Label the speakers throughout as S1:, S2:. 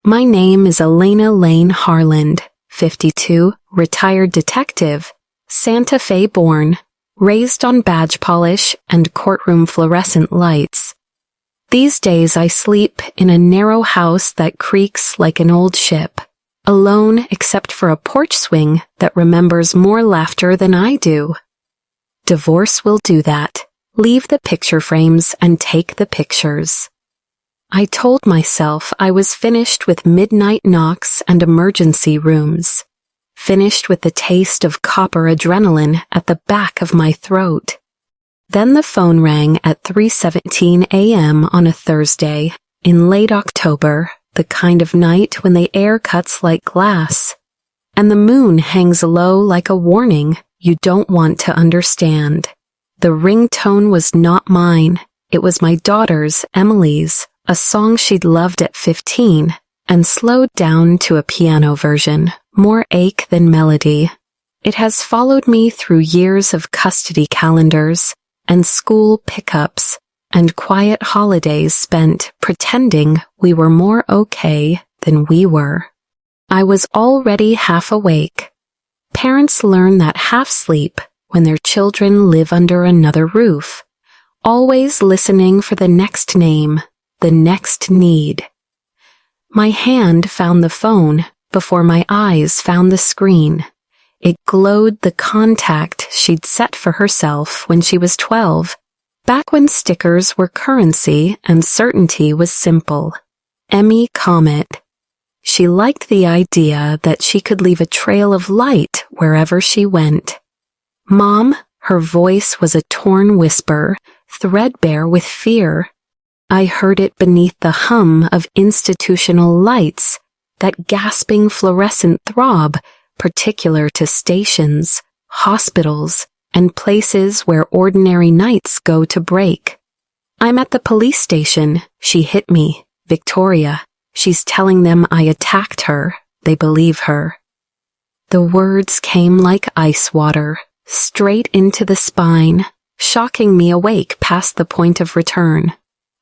S1: My name is Elena Lane Harland, 52, retired detective, Santa Fe born, raised on badge polish and courtroom fluorescent lights. These days I sleep in a narrow house that creaks like an old ship, alone except for a porch swing that remembers more laughter than I do. Divorce will do that. Leave the picture frames and take the pictures. I told myself I was finished with midnight knocks and emergency rooms, finished with the taste of copper adrenaline at the back of my throat. Then the phone rang at 3:17 a.m. on a Thursday in late October, the kind of night when the air cuts like glass, and the moon hangs low like a warning you don't want to understand. The ringtone was not mine. It was my daughter's, Emily's, a song she'd loved at 15, and slowed down to a piano version, more ache than melody. It has followed me through years of custody calendars and school pickups and quiet holidays spent pretending we were more okay than we were. I was already half awake. Parents learn that half sleep when their children live under another roof, always listening for the next name, the next need. My hand found the phone before my eyes found the screen. It glowed the contact she'd set for herself when she was 12, back when stickers were currency and certainty was simple. Emmy Comet. She liked the idea that she could leave a trail of light wherever she went. Mom, her voice was a torn whisper, threadbare with fear. I heard it beneath the hum of institutional lights, that gasping fluorescent throb particular to stations, hospitals, and places where ordinary nights go to break. I'm at the police station. She hit me. Victoria. She's telling them I attacked her. They believe her. The words came like ice water, straight into the spine, shocking me awake past the point of return.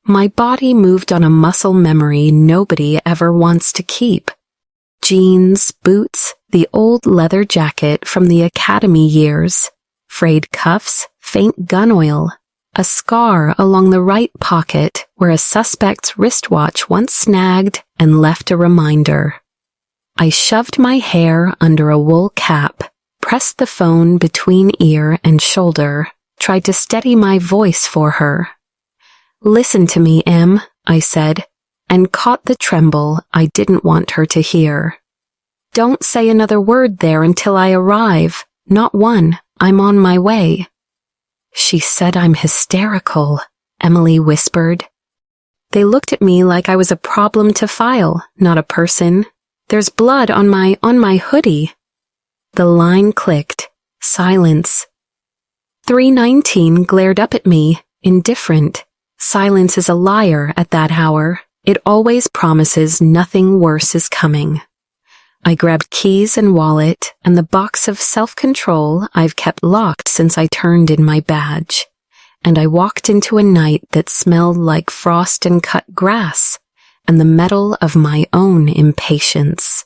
S1: My body moved on a muscle memory nobody ever wants to keep. Jeans, boots, the old leather jacket from the academy years, frayed cuffs, faint gun oil, a scar along the right pocket where a suspect's wristwatch once snagged and left a reminder. I shoved my hair under a wool cap, pressed the phone between ear and shoulder, tried to steady my voice for her. "Listen to me, Em," I said, and caught the tremble I didn't want her to hear. "Don't say another word there until I arrive. Not one. I'm on my way." "She said I'm hysterical," Emily whispered. They looked at me like I was a problem to file, not a person. "There's blood on my hoodie." The line clicked. Silence. 319 glared up at me, indifferent. Silence is a liar at that hour. It always promises nothing worse is coming. I grabbed keys and wallet and the box of self-control I've kept locked since I turned in my badge, and I walked into a night that smelled like frost and cut grass and the metal of my own impatience.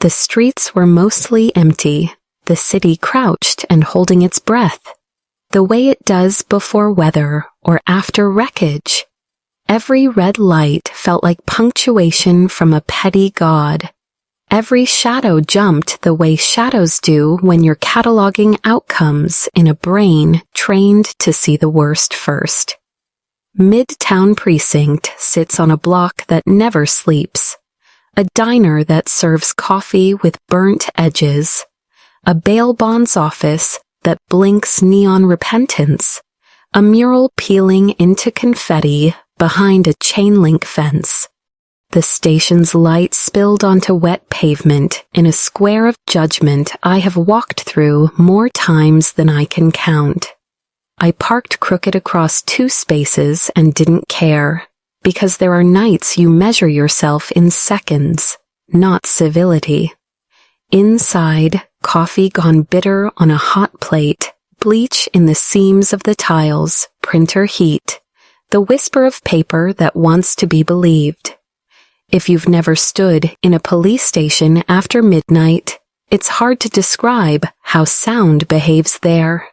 S1: The streets were mostly empty, the city crouched and holding its breath, the way it does before weather or after wreckage. Every red light felt like punctuation from a petty god. Every shadow jumped the way shadows do when you're cataloging outcomes in a brain trained to see the worst first. Midtown Precinct sits on a block that never sleeps, a diner that serves coffee with burnt edges, a bail bonds office that blinks neon repentance, a mural peeling into confetti behind a chain-link fence. The station's light spilled onto wet pavement in a square of judgment I have walked through more times than I can count. I parked crooked across 2 spaces and didn't care, because there are nights you measure yourself in seconds, not civility. Inside, coffee gone bitter on a hot plate, bleach in the seams of the tiles, printer heat, the whisper of paper that wants to be believed. If you've never stood in a police station after midnight, it's hard to describe how sound behaves there.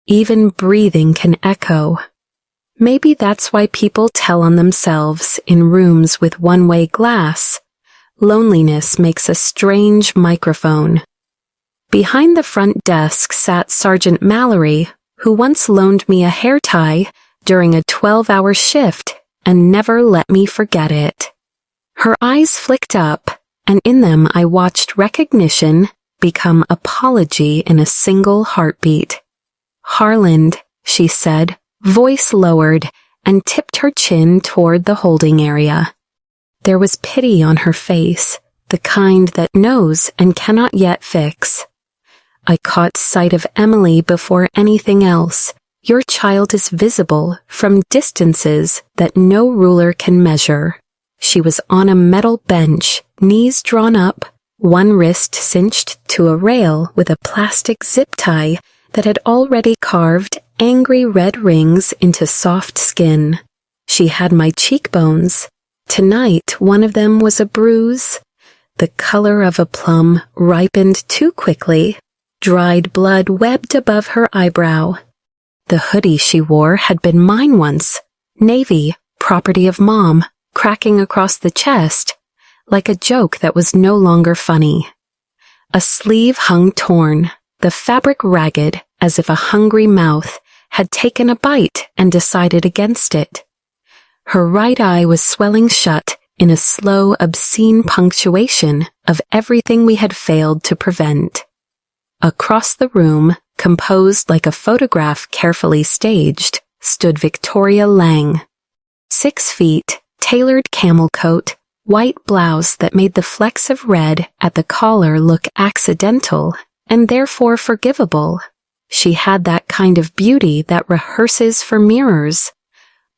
S1: Even breathing can echo. Maybe that's why people tell on themselves in rooms with one-way glass. Loneliness makes a strange microphone. Behind the front desk sat Sergeant Mallory, who once loaned me a hair tie during a 12-hour shift and never let me forget it. Her eyes flicked up, and in them I watched recognition become apology in a single heartbeat. "Harland," she said, voice lowered, and tipped her chin toward the holding area. There was pity on her face, the kind that knows and cannot yet fix. I caught sight of Emily before anything else. Your child is visible from distances that no ruler can measure. She was on a metal bench, knees drawn up, one wrist cinched to a rail with a plastic zip tie that had already carved angry red rings into soft skin. She had my cheekbones. Tonight, one of them was a bruise. The color of a plum ripened too quickly. Dried blood webbed above her eyebrow. The hoodie she wore had been mine once, navy, property of Mom, cracking across the chest, like a joke that was no longer funny. A sleeve hung torn, the fabric ragged, as if a hungry mouth had taken a bite and decided against it. Her right eye was swelling shut in a slow, obscene punctuation of everything we had failed to prevent. Across the room, composed like a photograph carefully staged, stood Victoria Lang. 6 feet, tailored camel coat, white blouse that made the flecks of red at the collar look accidental and therefore forgivable. She had that kind of beauty that rehearses for mirrors.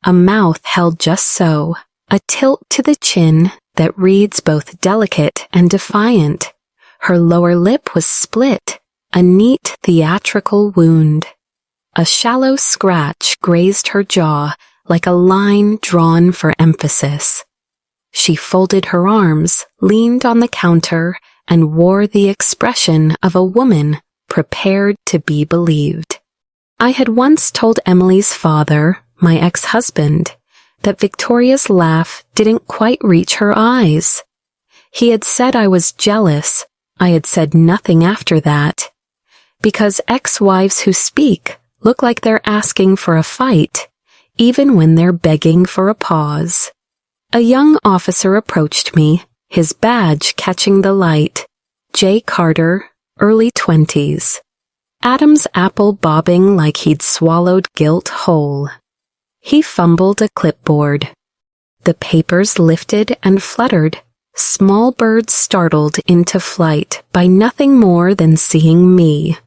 S1: A mouth held just so, a tilt to the chin that reads both delicate and defiant. Her lower lip was split, a neat theatrical wound. A shallow scratch grazed her jaw like a line drawn for emphasis. She folded her arms, leaned on the counter, and wore the expression of a woman prepared to be believed. I had once told Emily's father, my ex-husband, that Victoria's laugh didn't quite reach her eyes. He had said I was jealous. I had said nothing after that. Because ex-wives who speak look like they're asking for a fight, even when they're begging for a pause. A young officer approached me, his badge catching the light. J. Carter, early 20s. Adam's apple bobbing like he'd swallowed guilt whole. He fumbled a clipboard. The papers lifted and fluttered, small birds startled into flight by nothing more than seeing me.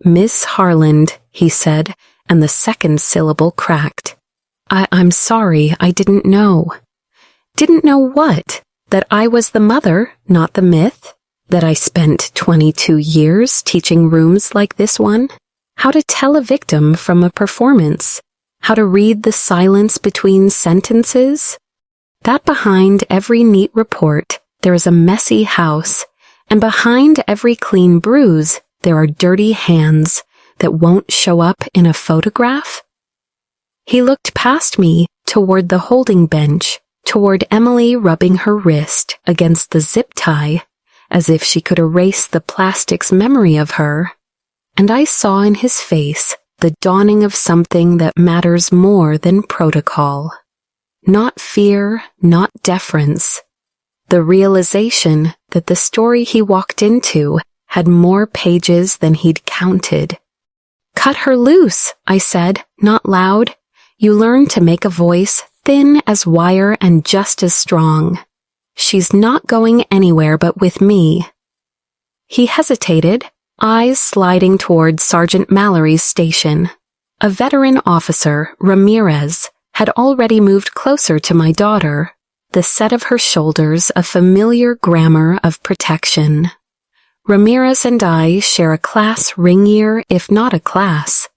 S1: "Miss Harland," he said, and the second syllable cracked. I'm sorry, I didn't know." Didn't know what? That I was the mother, not the myth? That I spent 22 years teaching rooms like this one? How to tell a victim from a performance? How to read the silence between sentences? That behind every neat report, there is a messy house, and behind every clean bruise, there are dirty hands that won't show up in a photograph? He looked past me toward the holding bench, toward Emily rubbing her wrist against the zip tie, as if she could erase the plastic's memory of her, and I saw in his face the dawning of something that matters more than protocol. Not fear, not deference. The realization that the story he walked into had more pages than he'd counted. "Cut her loose," I said, not loud. "You learn to make a voice thin as wire and just as strong. She's not going anywhere but with me." He hesitated, eyes sliding toward Sergeant Mallory's station. A veteran officer, Ramirez, had already moved closer to my daughter, the set of her shoulders a familiar grammar of protection. Ramirez and I share a class ring year, if not a class.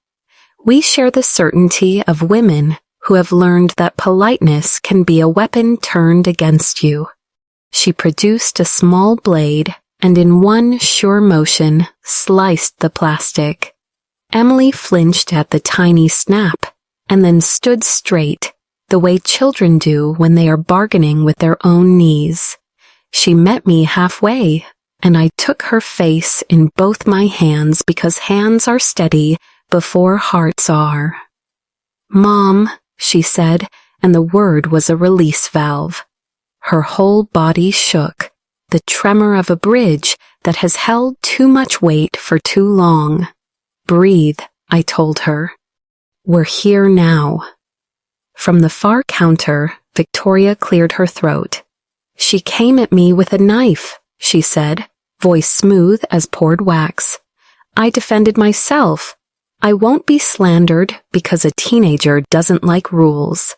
S1: We share the certainty of women who have learned that politeness can be a weapon turned against you. She produced a small blade and in one sure motion sliced the plastic. Emily flinched at the tiny snap and then stood straight, the way children do when they are bargaining with their own knees. She met me halfway, and I took her face in both my hands because hands are steady before hearts are. "Mom," she said, and the word was a release valve. Her whole body shook, the tremor of a bridge that has held too much weight for too long. "Breathe," I told her. "We're here now." From the far counter, Victoria cleared her throat. "She came at me with a knife," she said, voice smooth as poured wax. "I defended myself. I won't be slandered because a teenager doesn't like rules."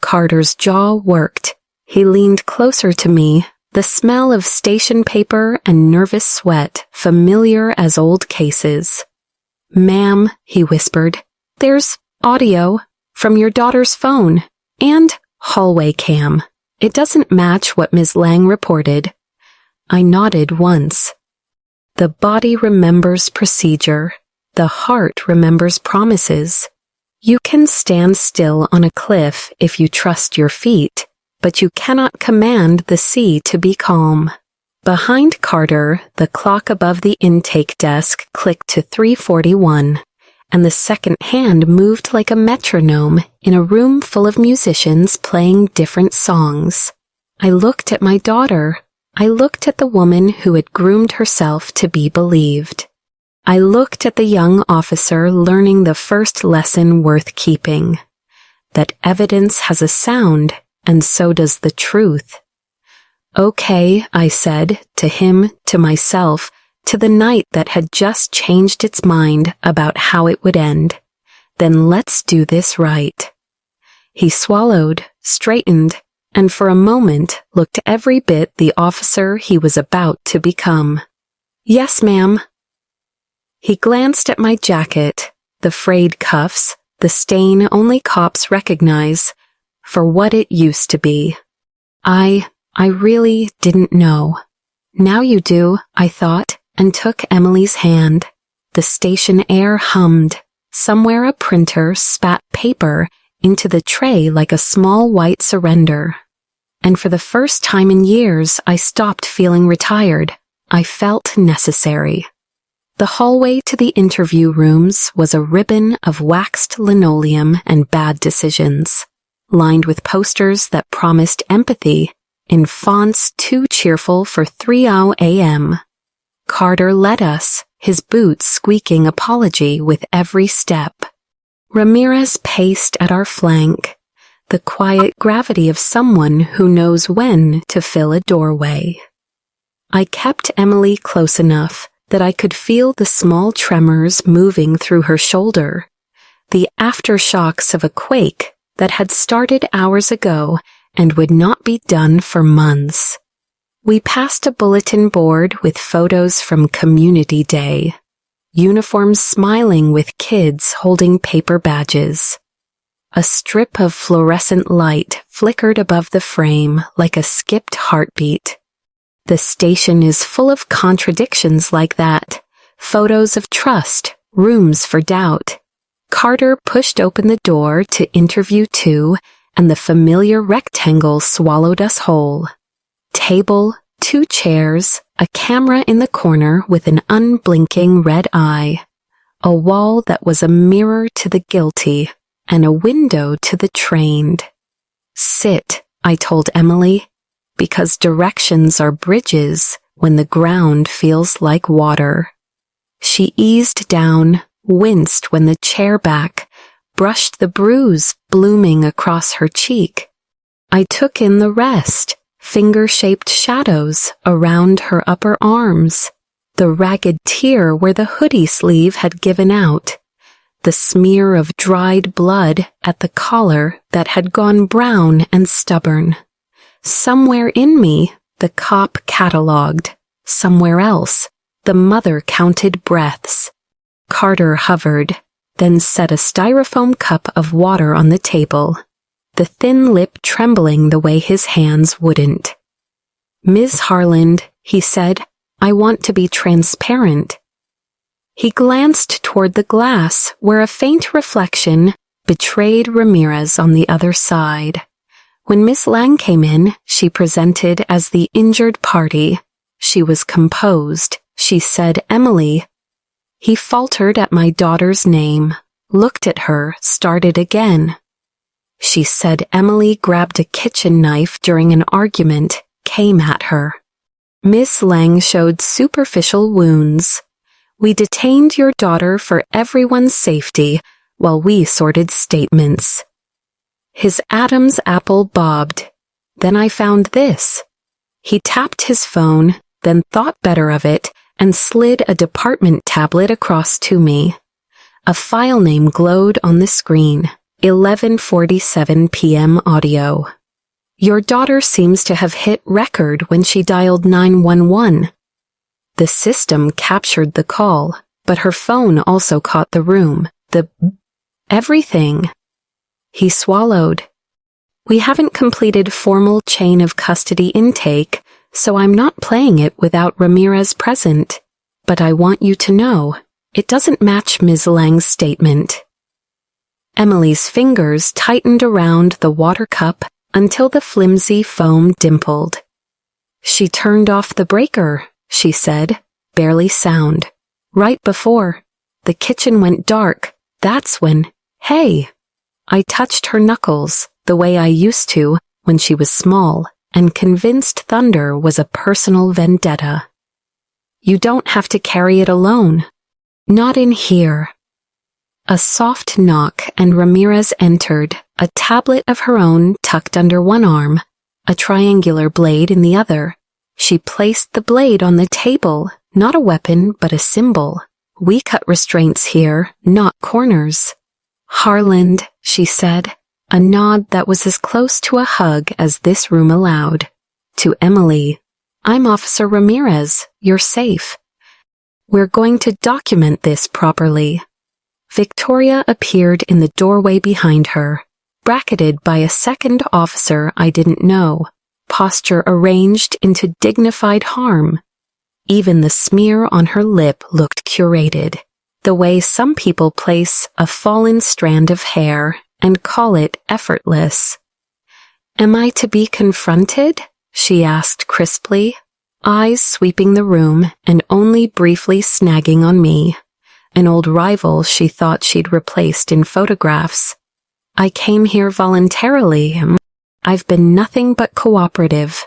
S1: Carter's jaw worked. He leaned closer to me, the smell of station paper and nervous sweat familiar as old cases. "Ma'am," he whispered, "there's audio from your daughter's phone and hallway cam. It doesn't match what Ms. Lang reported." I nodded once. The body remembers procedure. The heart remembers promises. You can stand still on a cliff if you trust your feet, but you cannot command the sea to be calm. Behind Carter, the clock above the intake desk clicked to 3:41, and the second hand moved like a metronome in a room full of musicians playing different songs. I looked at my daughter. I looked at the woman who had groomed herself to be believed. I looked at the young officer learning the first lesson worth keeping, that evidence has a sound, and so does the truth. "Okay," I said, to him, to myself, to the night that had just changed its mind about how it would end. "Then let's do this right." He swallowed, straightened, and for a moment looked every bit the officer he was about to become. "Yes, ma'am." He glanced at my jacket, the frayed cuffs, the stain only cops recognize, for what it used to be. I really didn't know. "Now you do," I thought, and took Emily's hand. The station air hummed. Somewhere a printer spat paper into the tray like a small white surrender. And for the first time in years, I stopped feeling retired. I felt necessary. The hallway to the interview rooms was a ribbon of waxed linoleum and bad decisions, lined with posters that promised empathy in fonts too cheerful for 3 a.m. Carter led us, his boots squeaking apology with every step. Ramirez paced at our flank, the quiet gravity of someone who knows when to fill a doorway. I kept Emily close enough that I could feel the small tremors moving through her shoulder, the aftershocks of a quake that had started hours ago and would not be done for months. We passed a bulletin board with photos from Community Day, uniforms smiling with kids holding paper badges. A strip of fluorescent light flickered above the frame like a skipped heartbeat. The station is full of contradictions like that, photos of trust, rooms for doubt. Carter pushed open the door to interview 2, and the familiar rectangle swallowed us whole. Table, 2 chairs, a camera in the corner with an unblinking red eye, a wall that was a mirror to the guilty, and a window to the trained. "Sit," I told Emily, because directions are bridges when the ground feels like water. She eased down, winced when the chair back brushed the bruise blooming across her cheek. I took in the rest, finger-shaped shadows around her upper arms, the ragged tear where the hoodie sleeve had given out, the smear of dried blood at the collar that had gone brown and stubborn. Somewhere in me, the cop catalogued. Somewhere else, the mother counted breaths. Carter hovered, then set a styrofoam cup of water on the table, the thin lip trembling the way his hands wouldn't. Ms. Harland, he said, I want to be transparent. He glanced toward the glass where a faint reflection betrayed Ramirez on the other side. When Miss Lang came in, she presented as the injured party. She was composed. She said, Emily. He faltered at my daughter's name, looked at her, started again. She said Emily grabbed a kitchen knife during an argument, came at her. Miss Lang showed superficial wounds. We detained your daughter for everyone's safety while we sorted statements. His Adam's apple bobbed. Then I found this. He tapped his phone, then thought better of it, and slid a department tablet across to me. A file name glowed on the screen. 11:47 p.m. audio. Your daughter seems to have hit record when she dialed 911. The system captured the call, but her phone also caught the room, everything. He swallowed. We haven't completed formal chain of custody intake, so I'm not playing it without Ramirez present. But I want you to know, it doesn't match Ms. Lang's statement. Emily's fingers tightened around the water cup until the flimsy foam dimpled. She turned off the breaker, she said, barely sound. Right before the kitchen went dark, that's when, hey! I touched her knuckles the way I used to when she was small and convinced thunder was a personal vendetta. You don't have to carry it alone. Not in here. A soft knock and Ramirez entered, a tablet of her own tucked under one arm, a triangular blade in the other. She placed the blade on the table, not a weapon but a symbol. We cut restraints here, not corners. Harland, she said, a nod that was as close to a hug as this room allowed. To Emily, I'm Officer Ramirez, you're safe. We're going to document this properly. Victoria appeared in the doorway behind her, bracketed by a second officer I didn't know, posture arranged into dignified harm. Even the smear on her lip looked curated, the way some people place a fallen strand of hair and call it effortless. Am I to be confronted? She asked crisply, eyes sweeping the room and only briefly snagging on me. An old rival she thought she'd replaced in photographs. I came here voluntarily. I've been nothing but cooperative.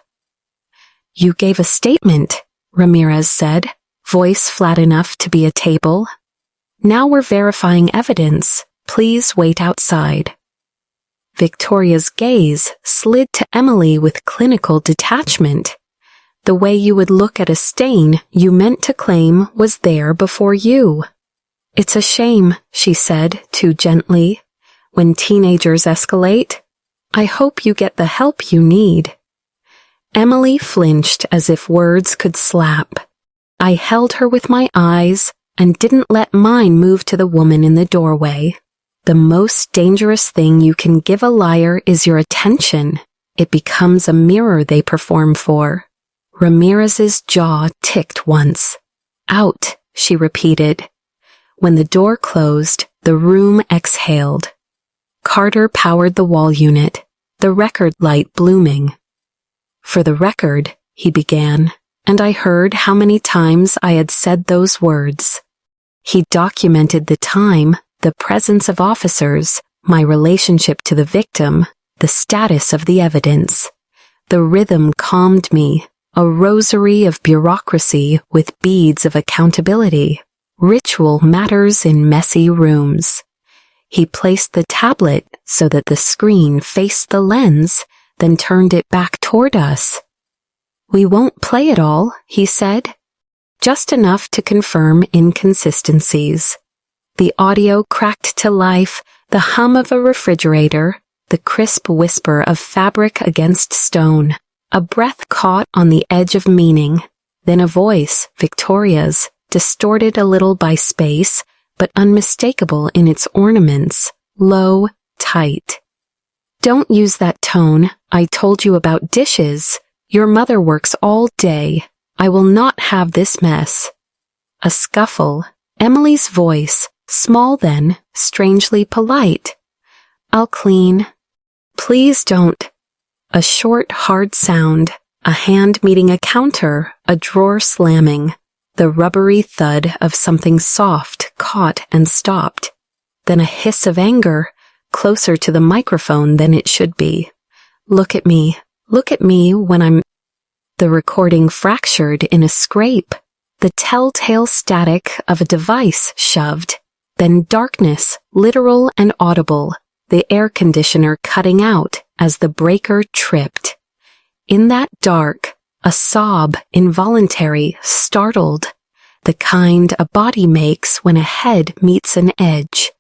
S1: You gave a statement, Ramirez said, voice flat enough to be a table. Now we're verifying evidence. Please wait outside. Victoria's gaze slid to Emily with clinical detachment. The way you would look at a stain you meant to claim was there before you. It's a shame, she said, too gently. When teenagers escalate, I hope you get the help you need. Emily flinched as if words could slap. I held her with my eyes and didn't let mine move to the woman in the doorway. The most dangerous thing you can give a liar is your attention. It becomes a mirror they perform for. Ramirez's jaw ticked once. Out, she repeated. When the door closed, the room exhaled. Carter powered the wall unit, the record light blooming. For the record, he began, and I heard how many times I had said those words. He documented the time, the presence of officers, my relationship to the victim, the status of the evidence. The rhythm calmed me, a rosary of bureaucracy with beads of accountability. Ritual matters in messy rooms. He placed the tablet so that the screen faced the lens, then turned it back toward us. We won't play it all, he said. Just enough to confirm inconsistencies. The audio cracked to life, the hum of a refrigerator, the crisp whisper of fabric against stone, a breath caught on the edge of meaning, then a voice, Victoria's, distorted a little by space, but unmistakable in its ornaments, low, tight. Don't use that tone. I told you about dishes. Your mother works all day. I will not have this mess. A scuffle. Emily's voice, small then, strangely polite. I'll clean. Please don't. A short, hard sound. A hand meeting a counter, a drawer slamming. The rubbery thud of something soft caught and stopped. Then a hiss of anger, closer to the microphone than it should be. Look at me when I'm... The recording fractured in a scrape, the telltale static of a device shoved, then darkness, literal and audible, the air conditioner cutting out as the breaker tripped. In that dark, a sob, involuntary, startled, the kind a body makes when a head meets an edge.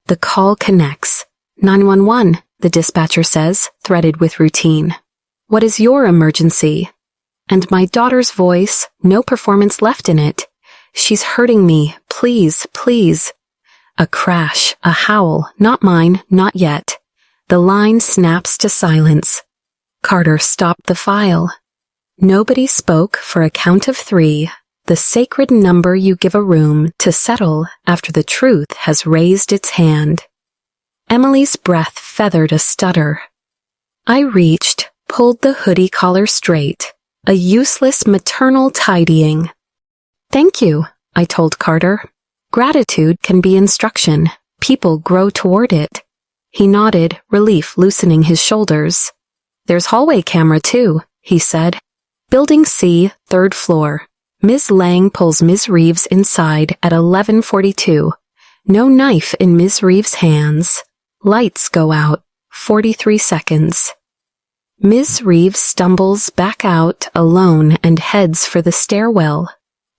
S1: The call connects. 911, the dispatcher says, threaded with routine. What is your emergency? And my daughter's voice, no performance left in it. She's hurting me, please, please. A crash, a howl, not mine, not yet. The line snaps to silence. Carter stopped the file. Nobody spoke for a count of 3, the sacred number you give a room to settle after the truth has raised its hand. Emily's breath feathered a stutter. I reached, pulled the hoodie collar straight, a useless maternal tidying. Thank you, I told Carter. Gratitude can be instruction. People grow toward it. He nodded, relief loosening his shoulders. There's hallway camera too, he said. Building C, 3rd floor. Ms. Lang pulls Ms. Reeves inside at 11:42. No knife in Ms. Reeves' hands. Lights go out. 43 seconds. Ms. Reeves stumbles back out alone and heads for the stairwell.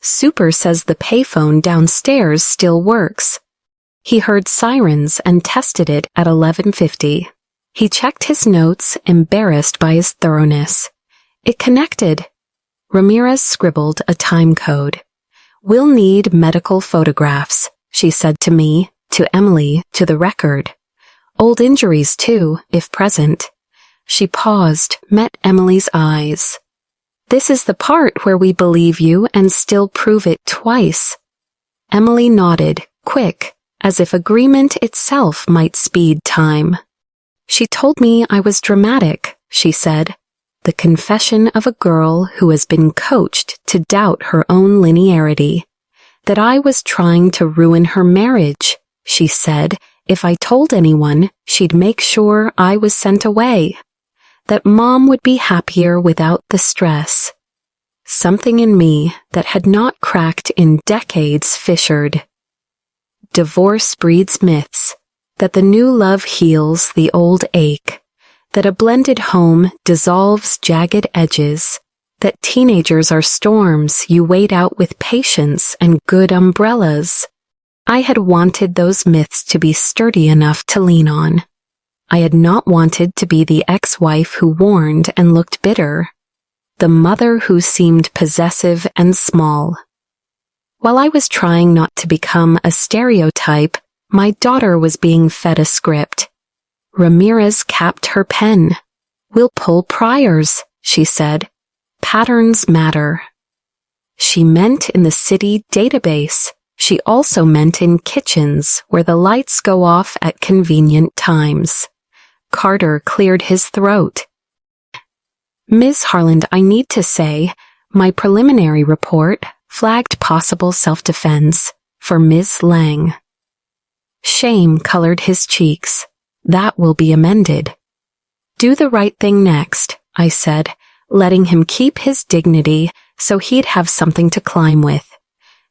S1: Super says the payphone downstairs still works. He heard sirens and tested it at 11:50. He checked his notes, embarrassed by his thoroughness. It connected. Ramirez scribbled a time code. We'll need medical photographs, she said to me, to Emily, to the record. Old injuries, too, if present. She paused, met Emily's eyes. This is the part where we believe you and still prove it twice. Emily nodded, quick, as if agreement itself might speed time. She told me I was dramatic, she said. The confession of a girl who has been coached to doubt her own linearity. That I was trying to ruin her marriage, she said. If I told anyone, she'd make sure I was sent away. That Mom would be happier without the stress. Something in me that had not cracked in decades fissured. Divorce breeds myths. That the new love heals the old ache. That a blended home dissolves jagged edges. That teenagers are storms you wait out with patience and good umbrellas. I had wanted those myths to be sturdy enough to lean on. I had not wanted to be the ex-wife who warned and looked bitter. The mother who seemed possessive and small. While I was trying not to become a stereotype, my daughter was being fed a script. Ramirez capped her pen. We'll pull priors, she said. Patterns matter. She meant in the city database. She also meant in kitchens where the lights go off at convenient times. Carter cleared his throat. Ms. Harland, I need to say, my preliminary report flagged possible self-defense for Ms. Lang. Shame colored his cheeks. That will be amended. Do the right thing next, I said, letting him keep his dignity so he'd have something to climb with.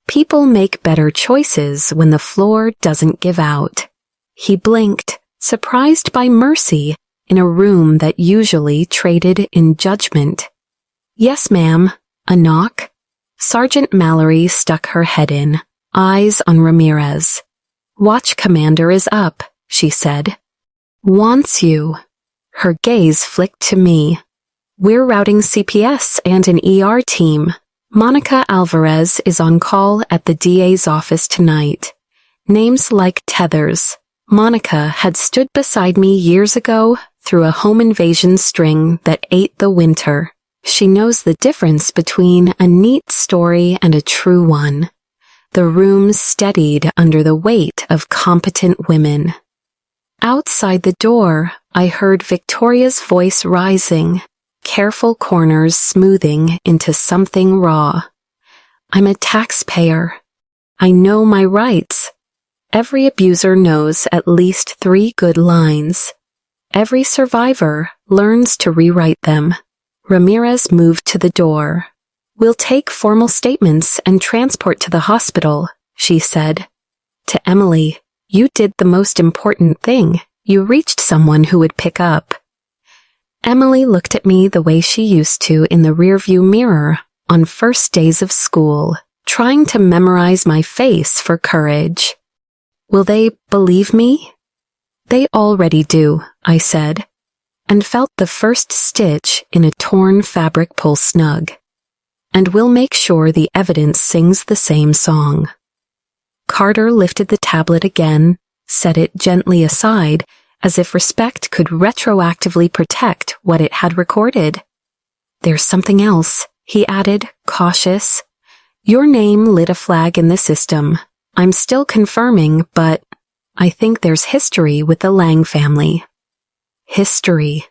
S1: People make better choices when the floor doesn't give out. He blinked, surprised by mercy in a room that usually traded in judgment. Yes, ma'am. A knock. Sergeant Mallory stuck her head in, eyes on Ramirez. Watch commander is up, she said. Wants you. Her gaze flicked to me. We're routing CPS and an ER team. Monica Alvarez is on call at the DA's office tonight. Names like tethers. Monica had stood beside me years ago through a home invasion string that ate the winter. She knows the difference between a neat story and a true one. The room steadied under the weight of competent women. Outside the door, I heard Victoria's voice rising, careful corners smoothing into something raw. I'm a taxpayer. I know my rights. Every abuser knows at least 3 good lines. Every survivor learns to rewrite them. Ramirez moved to the door. We'll take formal statements and transport to the hospital, she said. To Emily, you did the most important thing. You reached someone who would pick up. Emily looked at me the way she used to in the rearview mirror on first days of school, trying to memorize my face for courage. Will they believe me? They already do, I said, and felt the first stitch in a torn fabric pull snug. And we'll make sure the evidence sings the same song. Carter lifted the tablet again, set it gently aside, as if respect could retroactively protect what it had recorded. There's something else, he added, cautious. Your name lit a flag in the system. I'm still confirming, but I think there's history with the Lang family. History.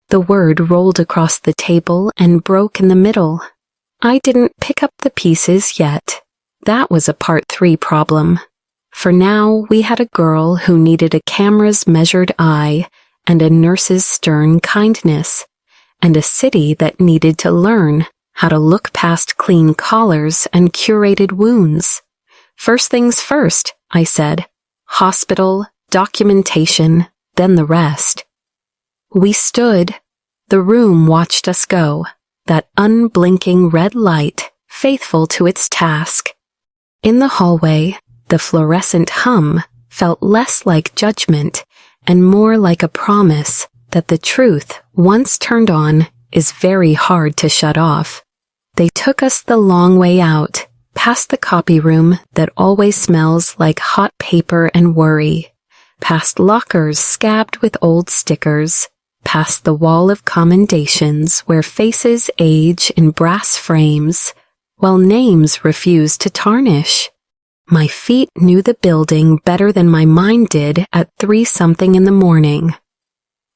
S1: The word rolled across the table and broke in the middle. I didn't pick up the pieces yet. That was a part 3 problem. For now, we had a girl who needed a camera's measured eye and a nurse's stern kindness, and a city that needed to learn how to look past clean collars and curated wounds. First things first, I said. Hospital, documentation, then the rest. We stood. The room watched us go, that unblinking red light, faithful to its task. In the hallway, the fluorescent hum felt less like judgment and more like a promise that the truth, once turned on, is very hard to shut off. They took us the long way out, past the copy room that always smells like hot paper and worry, past lockers scabbed with old stickers, past the wall of commendations where faces age in brass frames, while names refuse to tarnish. My feet knew the building better than my mind did at 3-something in the morning.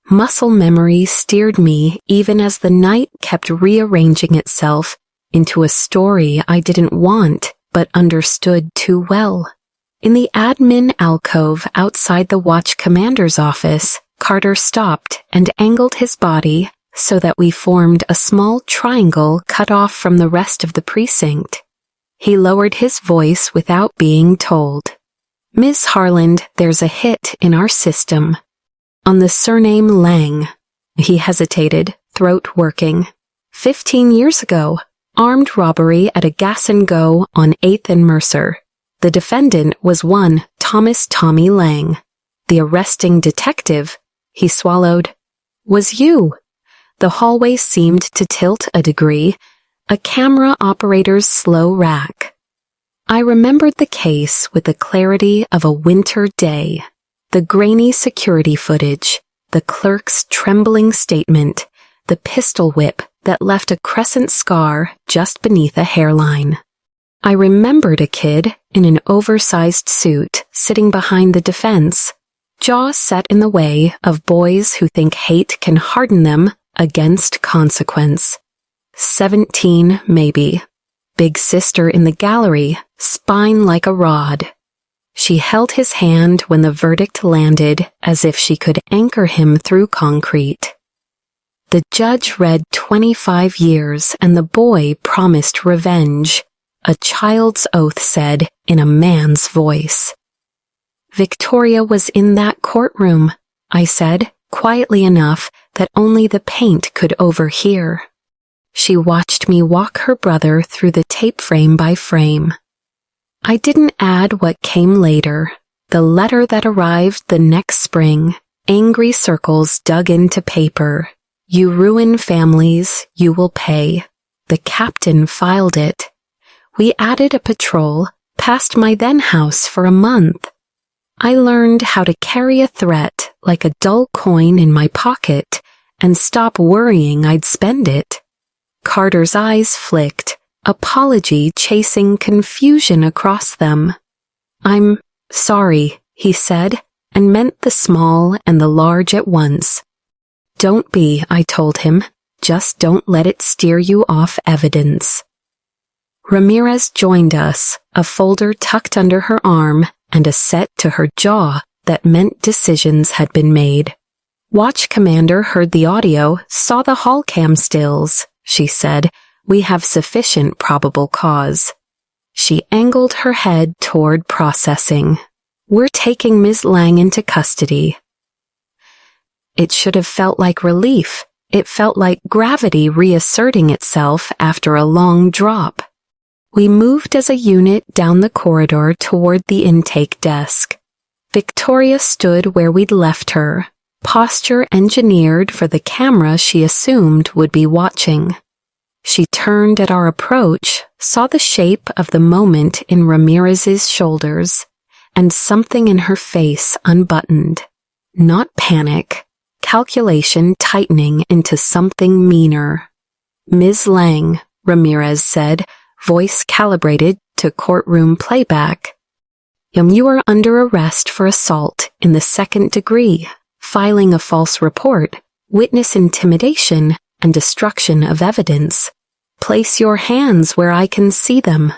S1: Muscle memory steered me even as the night kept rearranging itself into a story I didn't want but understood too well. In the admin alcove outside the watch commander's office, Carter stopped and angled his body so that we formed a small triangle cut off from the rest of the precinct. He lowered his voice without being told. Miss Harland, there's a hit in our system. On the surname Lang. He hesitated, throat working. 15 years ago, armed robbery at a gas and go on 8th and Mercer. The defendant was one Thomas Tommy Lang. The arresting detective, he swallowed, was you. The hallway seemed to tilt a degree, a camera operator's slow rack. I remembered the case with the clarity of a winter day. The grainy security footage, the clerk's trembling statement, the pistol whip that left a crescent scar just beneath a hairline. I remembered a kid in an oversized suit sitting behind the defense, jaw set in the way of boys who think hate can harden them against consequence. 17, maybe. Big sister in the gallery, spine like a rod. She held his hand when the verdict landed as if she could anchor him through concrete. The judge read 25 years and the boy promised revenge, a child's oath said in a man's voice. Victoria was in that courtroom, I said, quietly enough that only the paint could overhear. She watched me walk her brother through the tape frame by frame. I didn't add what came later, the letter that arrived the next spring, angry circles dug into paper. You ruin families, you will pay. The captain filed it. We added a patrol past my then house for a month. I learned how to carry a threat like a dull coin in my pocket and stop worrying I'd spend it. Carter's eyes flicked, apology chasing confusion across them. "I'm sorry," he said, and meant the small and the large at once. "Don't be," I told him. "Just don't let it steer you off evidence." Ramirez joined us, a folder tucked under her arm and a set to her jaw that meant decisions had been made. "Watch Commander heard the audio, saw the hall cam stills," she said. "We have sufficient probable cause." She angled her head toward processing. "We're taking Ms. Lang into custody." It should have felt like relief. It felt like gravity reasserting itself after a long drop. We moved as a unit down the corridor toward the intake desk. Victoria stood where we'd left her, posture engineered for the camera she assumed would be watching. She turned at our approach, saw the shape of the moment in Ramirez's shoulders, and something in her face unbuttoned. Not panic, calculation tightening into something meaner. "Ms. Lang," Ramirez said, voice calibrated to courtroom playback. "You are under arrest for assault in the 2nd degree, filing a false report, witness intimidation, and destruction of evidence. Place your hands where I can see them."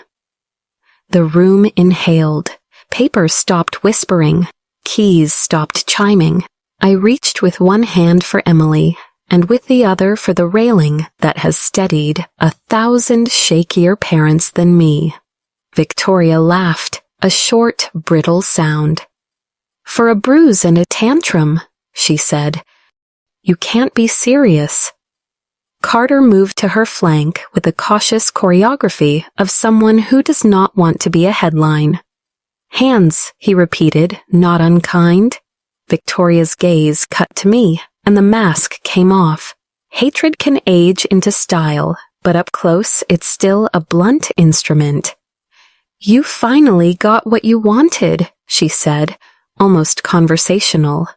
S1: The room inhaled. Papers stopped whispering. Keys stopped chiming. I reached with one hand for Emily, and with the other for the railing that has steadied 1,000 shakier parents than me. Victoria laughed, a short, brittle sound. "For a bruise and a tantrum," she said. "You can't be serious." Carter moved to her flank with the cautious choreography of someone who does not want to be a headline. "Hands," he repeated, not unkind. Victoria's gaze cut to me, and the mask came off. Hatred can age into style, but up close it's still a blunt instrument. "You finally got what you wanted," she said, almost conversational.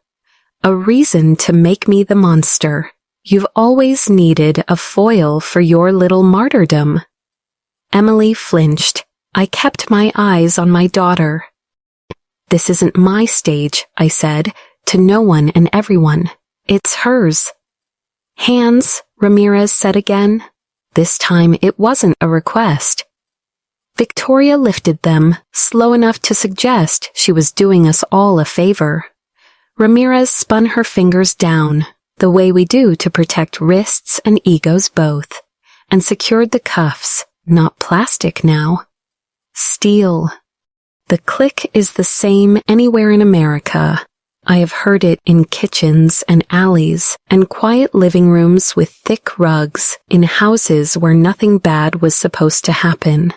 S1: "A reason to make me the monster. You've always needed a foil for your little martyrdom." Emily flinched. I kept my eyes on my daughter. "This isn't my stage," I said, to no one and everyone. "It's hers." "Hands," Ramirez said again. This time it wasn't a request. Victoria lifted them, slow enough to suggest she was doing us all a favor. Ramirez spun her fingers down, the way we do to protect wrists and egos both, and secured the cuffs, not plastic now. Steel. The click is the same anywhere in America. I have heard it in kitchens and alleys and quiet living rooms with thick rugs in houses where nothing bad was supposed to happen.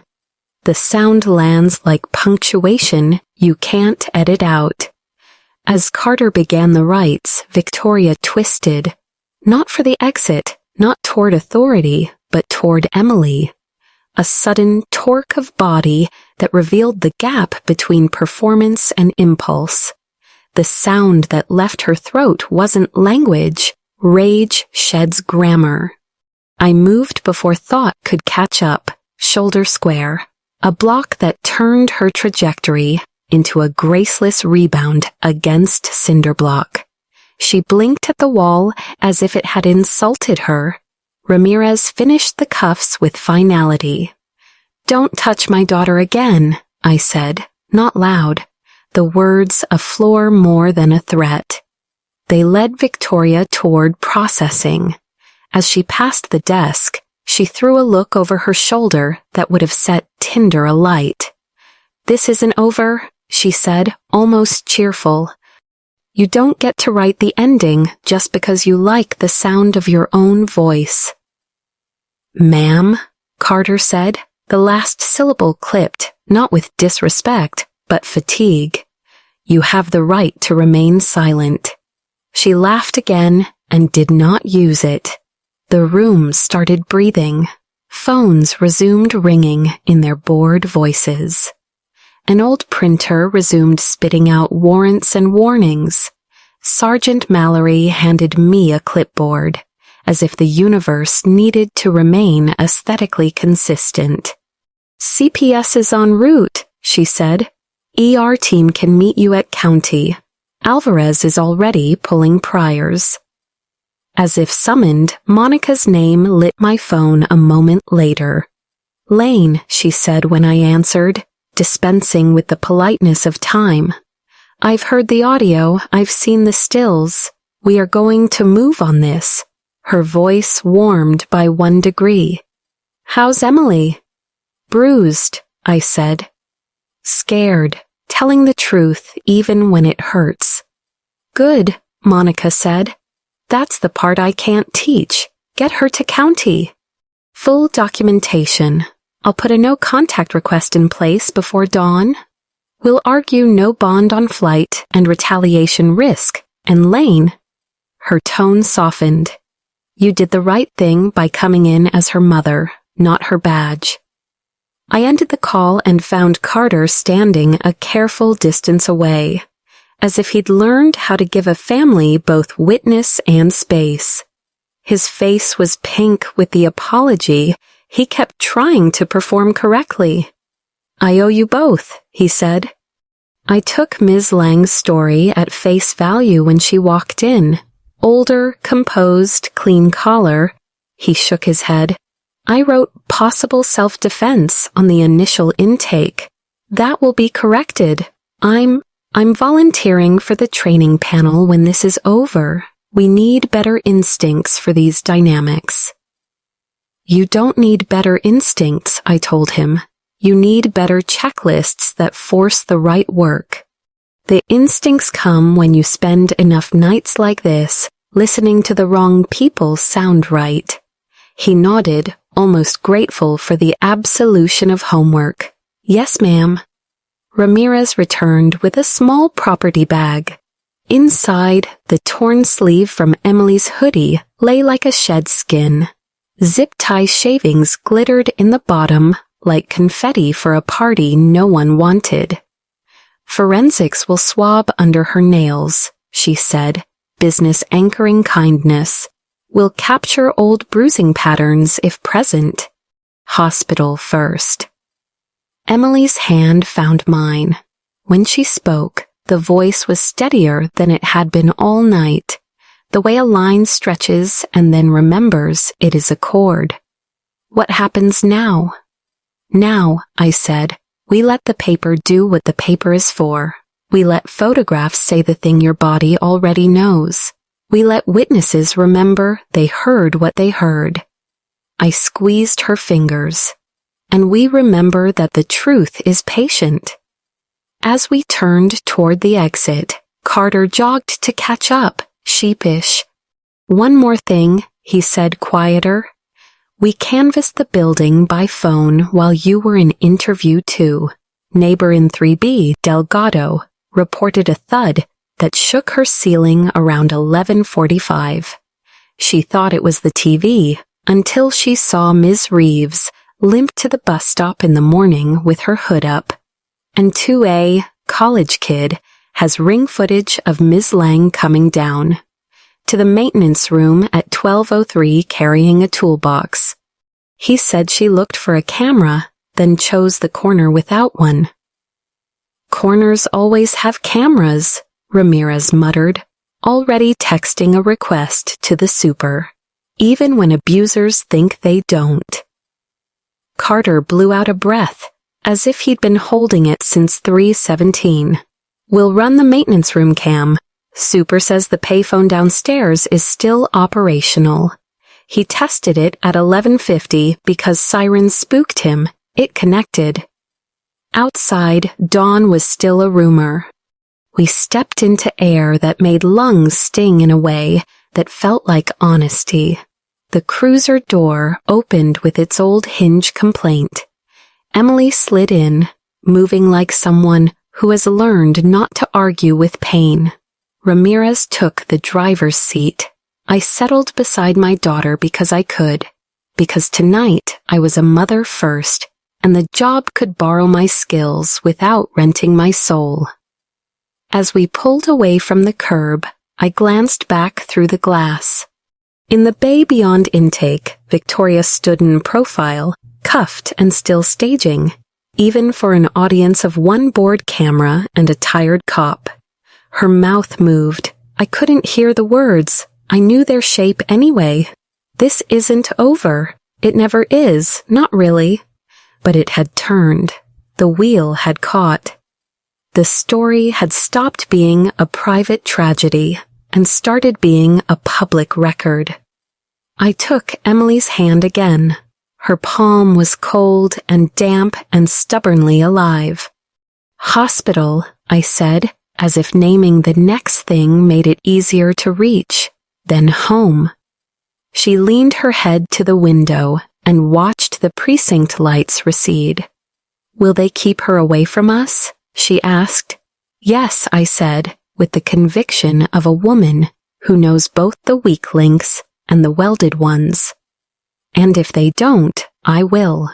S1: The sound lands like punctuation you can't edit out. As Carter began the rites, Victoria twisted, not for the exit, not toward authority, but toward Emily. A sudden torque of body that revealed the gap between performance and impulse. The sound that left her throat wasn't language. Rage sheds grammar. I moved before thought could catch up, shoulder square, a block that turned her trajectory into a graceless rebound against cinder block. She blinked at the wall as if it had insulted her. Ramirez finished the cuffs with finality. "Don't touch my daughter again," I said, not loud, the words a floor more than a threat. They led Victoria toward processing. As she passed the desk, she threw a look over her shoulder that would have set Tinder alight. "This isn't over," she said, almost cheerful. "You don't get to write the ending just because you like the sound of your own voice." "Ma'am," Carter said, the last syllable clipped, not with disrespect, but fatigue. "You have the right to remain silent." She laughed again and did not use it. The room started breathing. Phones resumed ringing in their bored voices. An old printer resumed spitting out warrants and warnings. Sergeant Mallory handed me a clipboard, as if the universe needed to remain aesthetically consistent. "CPS is en route," she said. "ER team can meet you at county. Alvarez is already pulling priors." As if summoned, Monica's name lit my phone a moment later. "Lane," she said when I answered, dispensing with the politeness of time. "I've heard the audio, I've seen the stills. We are going to move on this." Her voice warmed by 1 degree. "How's Emily?" "Bruised," I said. "Scared, telling the truth even when it hurts." "Good," Monica said. "That's the part I can't teach. Get her to county." "Full documentation. I'll put a no contact request in place before dawn. We'll argue no bond on flight and retaliation risk, and Lane." Her tone softened. "You did the right thing by coming in as her mother, not her badge." I ended the call and found Carter standing a careful distance away, as if he'd learned how to give a family both witness and space. His face was pink with the apology he kept trying to perform correctly. "I owe you both," he said. I took Ms. Lang's story at face value when she walked in. Older, composed, clean collar. He shook his head. "I wrote possible self-defense on the initial intake. That will be corrected. I'm volunteering for the training panel when this is over. We need better instincts for these dynamics." "You don't need better instincts," I told him. "You need better checklists that force the right work. The instincts come when you spend enough nights like this, listening to the wrong people sound right." He nodded, almost grateful for the absolution of homework. "Yes, ma'am." Ramirez returned with a small property bag. Inside, the torn sleeve from Emily's hoodie lay like a shed skin. Zip-tie shavings glittered in the bottom like confetti for a party no one wanted. "Forensics will swab under her nails," she said, business anchoring kindness. "We'll capture old bruising patterns if present. Hospital first." Emily's hand found mine. When she spoke, the voice was steadier than it had been all night, the way a line stretches and then remembers it is a cord. "What happens now?" "Now," I said, "we let the paper do what the paper is for. We let photographs say the thing your body already knows. We let witnesses remember they heard what they heard." I squeezed her fingers. "And we remember that the truth is patient." As we turned toward the exit, Carter jogged to catch up, sheepish. "One more thing," he said, quieter. "We canvassed the building by phone while you were in interview 2. Neighbor in 3B, Delgado, reported a thud that shook her ceiling around 11:45. She thought it was the TV until she saw Ms. Reeves limp to the bus stop in the morning with her hood up. And 2A, college kid, has ring footage of Ms. Lang coming down to the maintenance room at 12:03 carrying a toolbox. He said she looked for a camera, then chose the corner without one. "Corners always have cameras," Ramirez muttered, already texting a request to the super, even when abusers think they don't. Carter blew out a breath, as if he'd been holding it since 3:17. "We'll run the maintenance room cam. Super says the payphone downstairs is still operational. He tested it at 11:50 because sirens spooked him. It connected." Outside, dawn was still a rumor. We stepped into air that made lungs sting in a way that felt like honesty. The cruiser door opened with its old hinge complaint. Emily slid in, moving like someone who has learned not to argue with pain. Ramirez took the driver's seat. I settled beside my daughter because I could, because tonight I was a mother first, and the job could borrow my skills without renting my soul. As we pulled away from the curb, I glanced back through the glass. In the bay beyond intake, Victoria stood in profile, cuffed and still staging, even for an audience of one board camera and a tired cop. Her mouth moved. I couldn't hear the words. I knew their shape anyway. This isn't over. It never is, not really. But it had turned. The wheel had caught. The story had stopped being a private tragedy and started being a public record. I took Emily's hand again. Her palm was cold and damp and stubbornly alive. Hospital, I said, as if naming the next thing made it easier to reach. Then home. She leaned her head to the window and watched the precinct lights recede. Will they keep her away from us? She asked. Yes, I said, with the conviction of a woman who knows both the weak links and the welded ones. And if they don't, I will.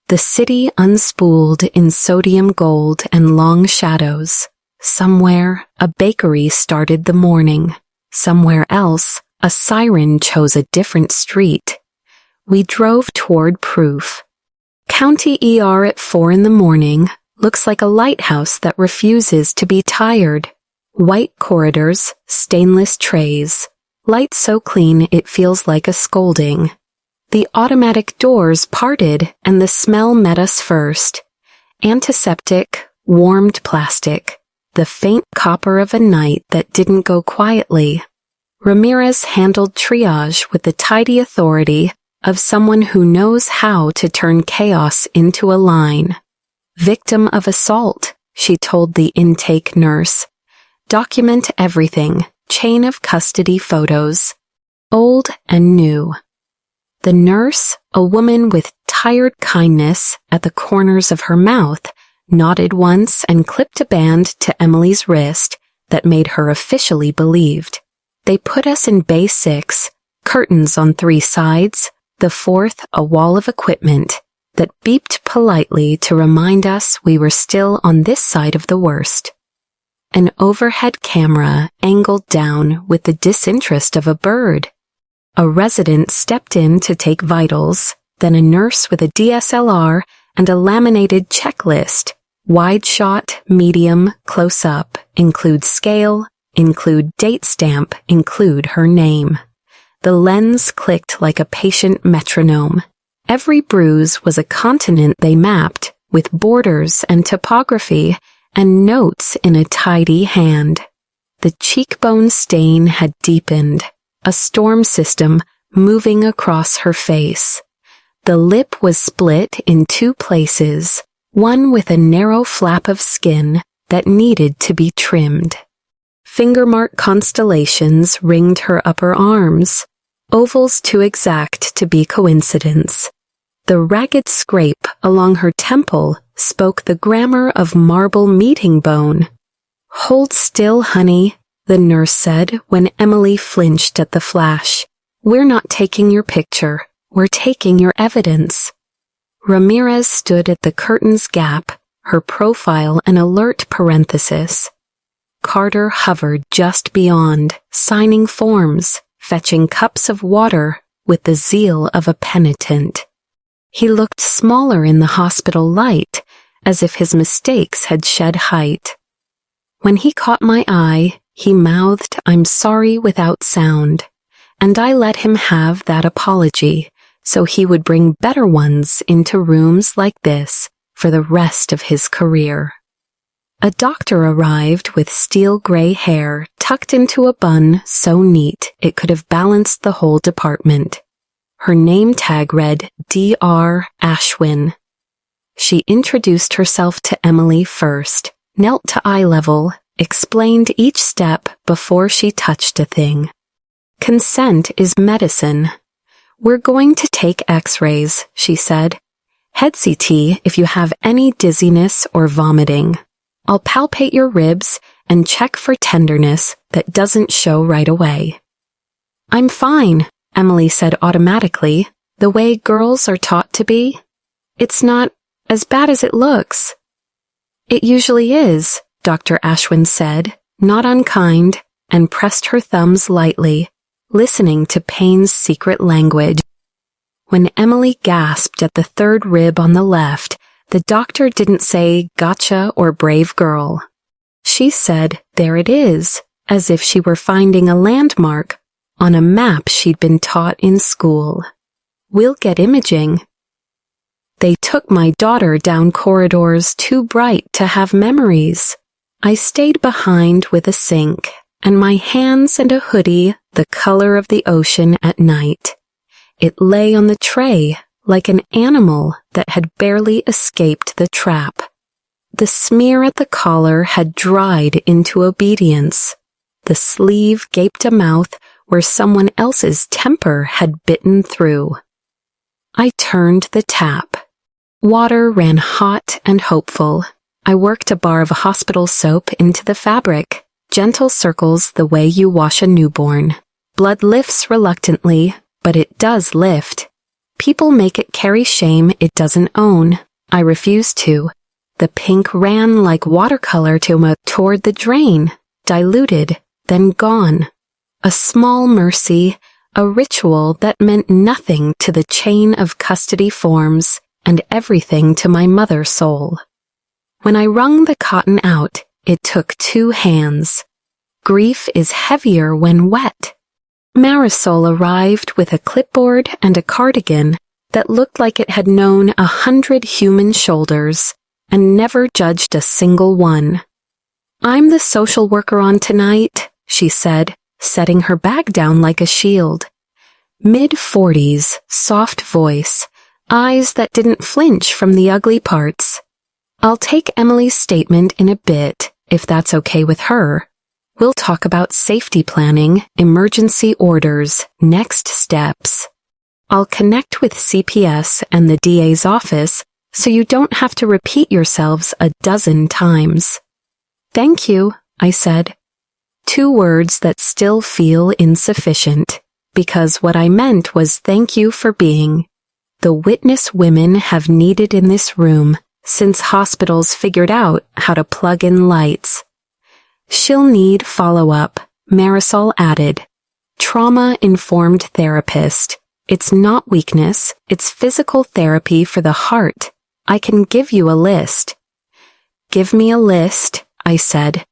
S1: The city unspooled in sodium gold and long shadows. Somewhere, a bakery started the morning. Somewhere else, a siren chose a different street. We drove toward Proof. County ER at 4 a.m. looks like a lighthouse that refuses to be tired. White corridors, stainless trays, light so clean it feels like a scolding. The automatic doors parted and the smell met us first. Antiseptic, warmed plastic, the faint copper of a night that didn't go quietly. Ramirez handled triage with the tidy authority of someone who knows how to turn chaos into a line. Victim of assault, she told the intake nurse. Document everything, chain of custody photos, old and new. The nurse, a woman with tired kindness at the corners of her mouth, nodded once and clipped a band to Emily's wrist that made her officially believed. They put us in Bay 6, curtains on 3 sides, the 4th a wall of equipment that beeped politely to remind us we were still on this side of the worst. An overhead camera angled down with the disinterest of a bird. A resident stepped in to take vitals, then a nurse with a DSLR and a laminated checklist. Wide shot, medium, close up, include scale, include date stamp, include her name. The lens clicked like a patient metronome. Every bruise was a continent they mapped, with borders and topography and notes in a tidy hand. The cheekbone stain had deepened, a storm system moving across her face. The lip was split in 2 places, one with a narrow flap of skin that needed to be trimmed. Fingermark constellations ringed her upper arms, ovals too exact to be coincidence. The ragged scrape along her temple spoke the grammar of marble meeting bone. Hold still, honey, the nurse said when Emily flinched at the flash. We're not taking your picture. We're taking your evidence. Ramirez stood at the curtain's gap, her profile an alert parenthesis. Carter hovered just beyond, signing forms, fetching cups of water with the zeal of a penitent. He looked smaller in the hospital light, as if his mistakes had shed height. When he caught my eye, he mouthed, "I'm sorry," without sound, and I let him have that apology, so he would bring better ones into rooms like this for the rest of his career. A doctor arrived with steel gray hair tucked into a bun so neat it could have balanced the whole department. Her name tag read Dr. Ashwin. She introduced herself to Emily first, knelt to eye level, explained each step before she touched a thing. Consent is medicine. We're going to take x-rays, she said. Head CT if you have any dizziness or vomiting. I'll palpate your ribs and check for tenderness that doesn't show right away. I'm fine, Emily said automatically, the way girls are taught to be. It's not as bad as it looks. It usually is, Dr. Ashwin said, not unkind, and pressed her thumbs lightly. listening to pain's secret language. When Emily gasped at the third rib on the left, the doctor didn't say gotcha or brave girl. She said, there it is, as if she were finding a landmark on a map she'd been taught in school. We'll get imaging. They took my daughter down corridors too bright to have memories. I stayed behind with a sink, and my hands and a hoodie the color of the ocean at night. It lay on the tray like an animal that had barely escaped the trap. The smear at the collar had dried into obedience. The sleeve gaped a mouth where someone else's temper had bitten through. I turned the tap. Water ran hot and hopeful. I worked a bar of hospital soap into the fabric, gentle circles the way you wash a newborn. Blood lifts reluctantly, but it does lift. People make it carry shame it doesn't own. I refuse to. The pink ran like watercolor toward the drain, diluted, then gone. A small mercy, a ritual that meant nothing to the chain of custody forms and everything to my mother's soul. When I wrung the cotton out, it took 2 hands. Grief is heavier when wet. Marisol arrived with a clipboard and a cardigan that looked like it had known 100 human shoulders and never judged a single one. I'm the social worker on tonight, she said, setting her bag down like a shield. Mid-40s, soft voice, eyes that didn't flinch from the ugly parts. I'll take Emily's statement in a bit, if that's okay with her. We'll talk about safety planning, emergency orders, next steps. I'll connect with CPS and the DA's office so you don't have to repeat yourselves a dozen times. Thank you, I said. 2 words that still feel insufficient, because what I meant was thank you for being the witness women have needed in this room since hospitals figured out how to plug in lights. She'll need follow-up, Marisol added. Trauma-informed therapist. It's not weakness, it's physical therapy for the heart. I can give you a list. Give me a list, I said.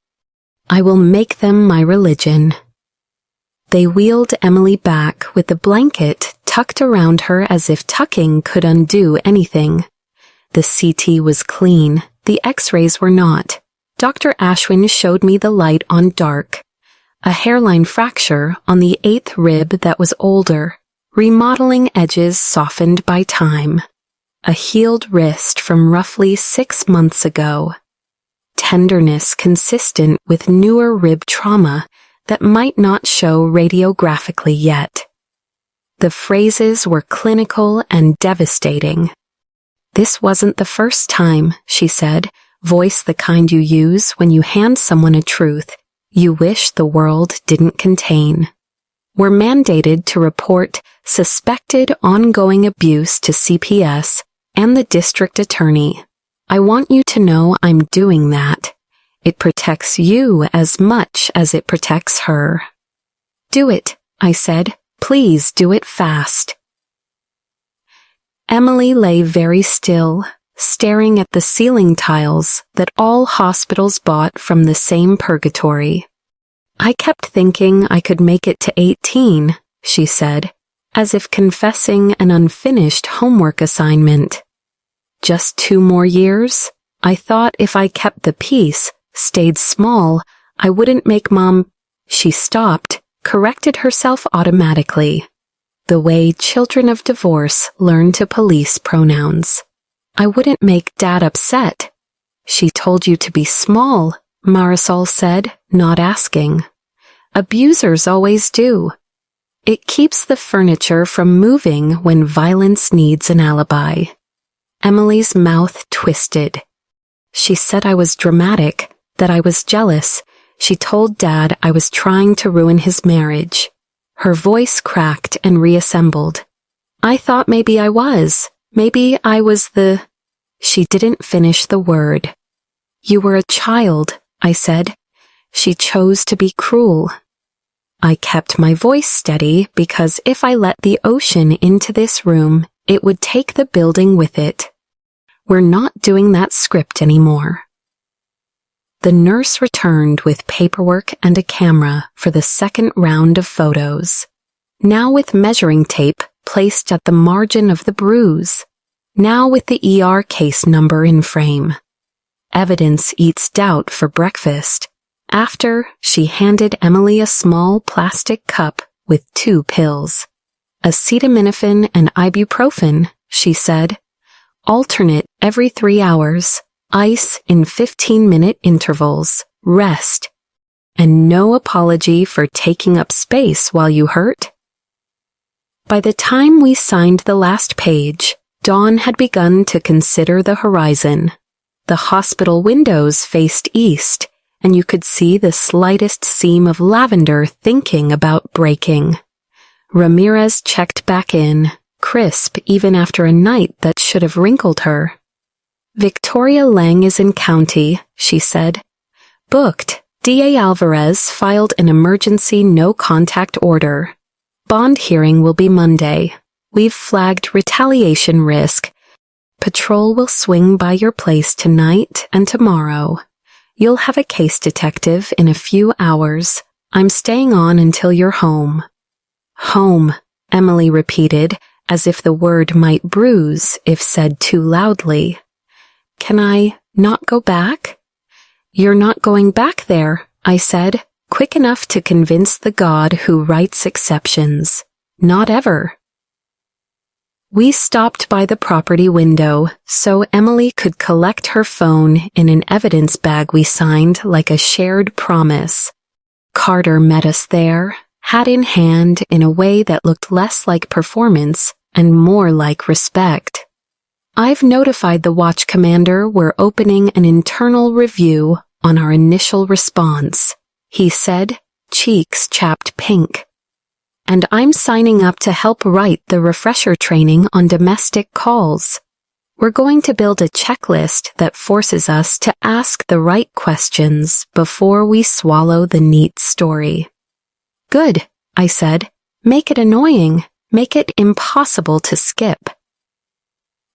S1: I will make them my religion. They wheeled Emily back with the blanket tucked around her as if tucking could undo anything. The CT was clean, the X-rays were not. Dr. Ashwin showed me the light on dark. A hairline fracture on the 8th rib that was older, remodeling edges softened by time. A healed wrist from roughly 6 months ago. Tenderness consistent with newer rib trauma that might not show radiographically yet. The phrases were clinical and devastating. This wasn't the first time, she said, voice the kind you use when you hand someone a truth you wish the world didn't contain. We're mandated to report suspected ongoing abuse to CPS and the district attorney. I want you to know I'm doing that. It protects you as much as it protects her. Do it, I said. Please do it fast. Emily lay very still, staring at the ceiling tiles that all hospitals bought from the same purgatory. I kept thinking I could make it to 18, she said, as if confessing an unfinished homework assignment. Just 2 more years? I thought if I kept the peace, stayed small, I wouldn't make Mom... She stopped, corrected herself automatically. The way children of divorce learn to police pronouns. I wouldn't make Dad upset. She told you to be small, Marisol said, not asking. Abusers always do. It keeps the furniture from moving when violence needs an alibi. Emily's mouth twisted. She said I was dramatic, that I was jealous. She told Dad I was trying to ruin his marriage. Her voice cracked and reassembled. I thought maybe I was. Maybe I was the... She didn't finish the word. You were a child, I said. She chose to be cruel. I kept my voice steady because if I let the ocean into this room, it would take the building with it. We're not doing that script anymore. The nurse returned with paperwork and a camera for the second round of photos, now with measuring tape placed at the margin of the bruise, now with the ER case number in frame. Evidence eats doubt for breakfast. After, she handed Emily a small plastic cup with 2 pills. Acetaminophen and ibuprofen, she said. Alternate every 3 hours. Ice in 15-minute intervals. Rest. And no apology for taking up space while you hurt. By the time we signed the last page, dawn had begun to consider the horizon. The hospital windows faced east, and you could see the slightest seam of lavender thinking about breaking. Ramirez checked back in, crisp even after a night that should have wrinkled her. Victoria Lang is in county, she said. Booked. D.A. Alvarez filed an emergency no-contact order. Bond hearing will be Monday. We've flagged retaliation risk. Patrol will swing by your place tonight and tomorrow. You'll have a case detective in a few hours. I'm staying on until you're home. Home, Emily repeated, as if the word might bruise if said too loudly. Can I not go back? You're not going back there, I said, quick enough to convince the God who writes exceptions. Not ever. We stopped by the property window so Emily could collect her phone in an evidence bag we signed like a shared promise. Carter met us there, hat in hand in a way that looked less like performance and more like respect. I've notified the watch commander we're opening an internal review on our initial response, he said, cheeks chapped pink. And I'm signing up to help write the refresher training on domestic calls. We're going to build a checklist that forces us to ask the right questions before we swallow the neat story. Good, I said. Make it annoying. Make it impossible to skip.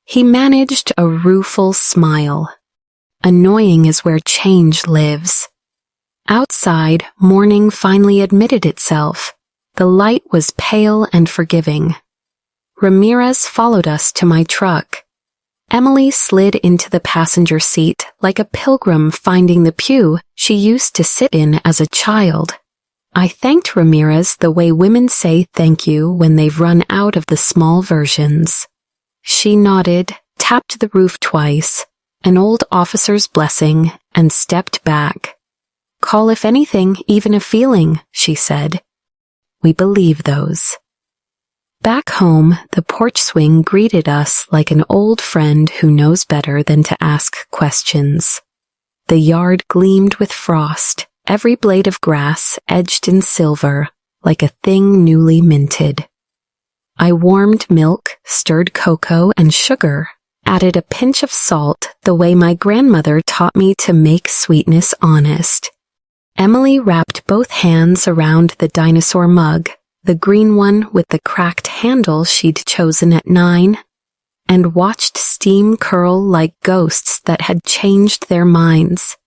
S1: He managed a rueful smile. Annoying is where change lives. Outside, morning finally admitted itself. The light was pale and forgiving. Ramirez followed us to my truck. Emily slid into the passenger seat like a pilgrim finding the pew she used to sit in as a child. I thanked Ramirez the way women say thank you when they've run out of the small versions. She nodded, tapped the roof twice, an old officer's blessing, and stepped back. Call if anything, even a feeling, she said. We believe those. Back home, the porch swing greeted us like an old friend who knows better than to ask questions. The yard gleamed with frost, every blade of grass edged in silver, like a thing newly minted. I warmed milk, stirred cocoa and sugar, added a pinch of salt the way my grandmother taught me to make sweetness honest. Emily wrapped both hands around the dinosaur mug, the green one with the cracked handle she'd chosen at 9, and watched steam curl like ghosts that had changed their minds.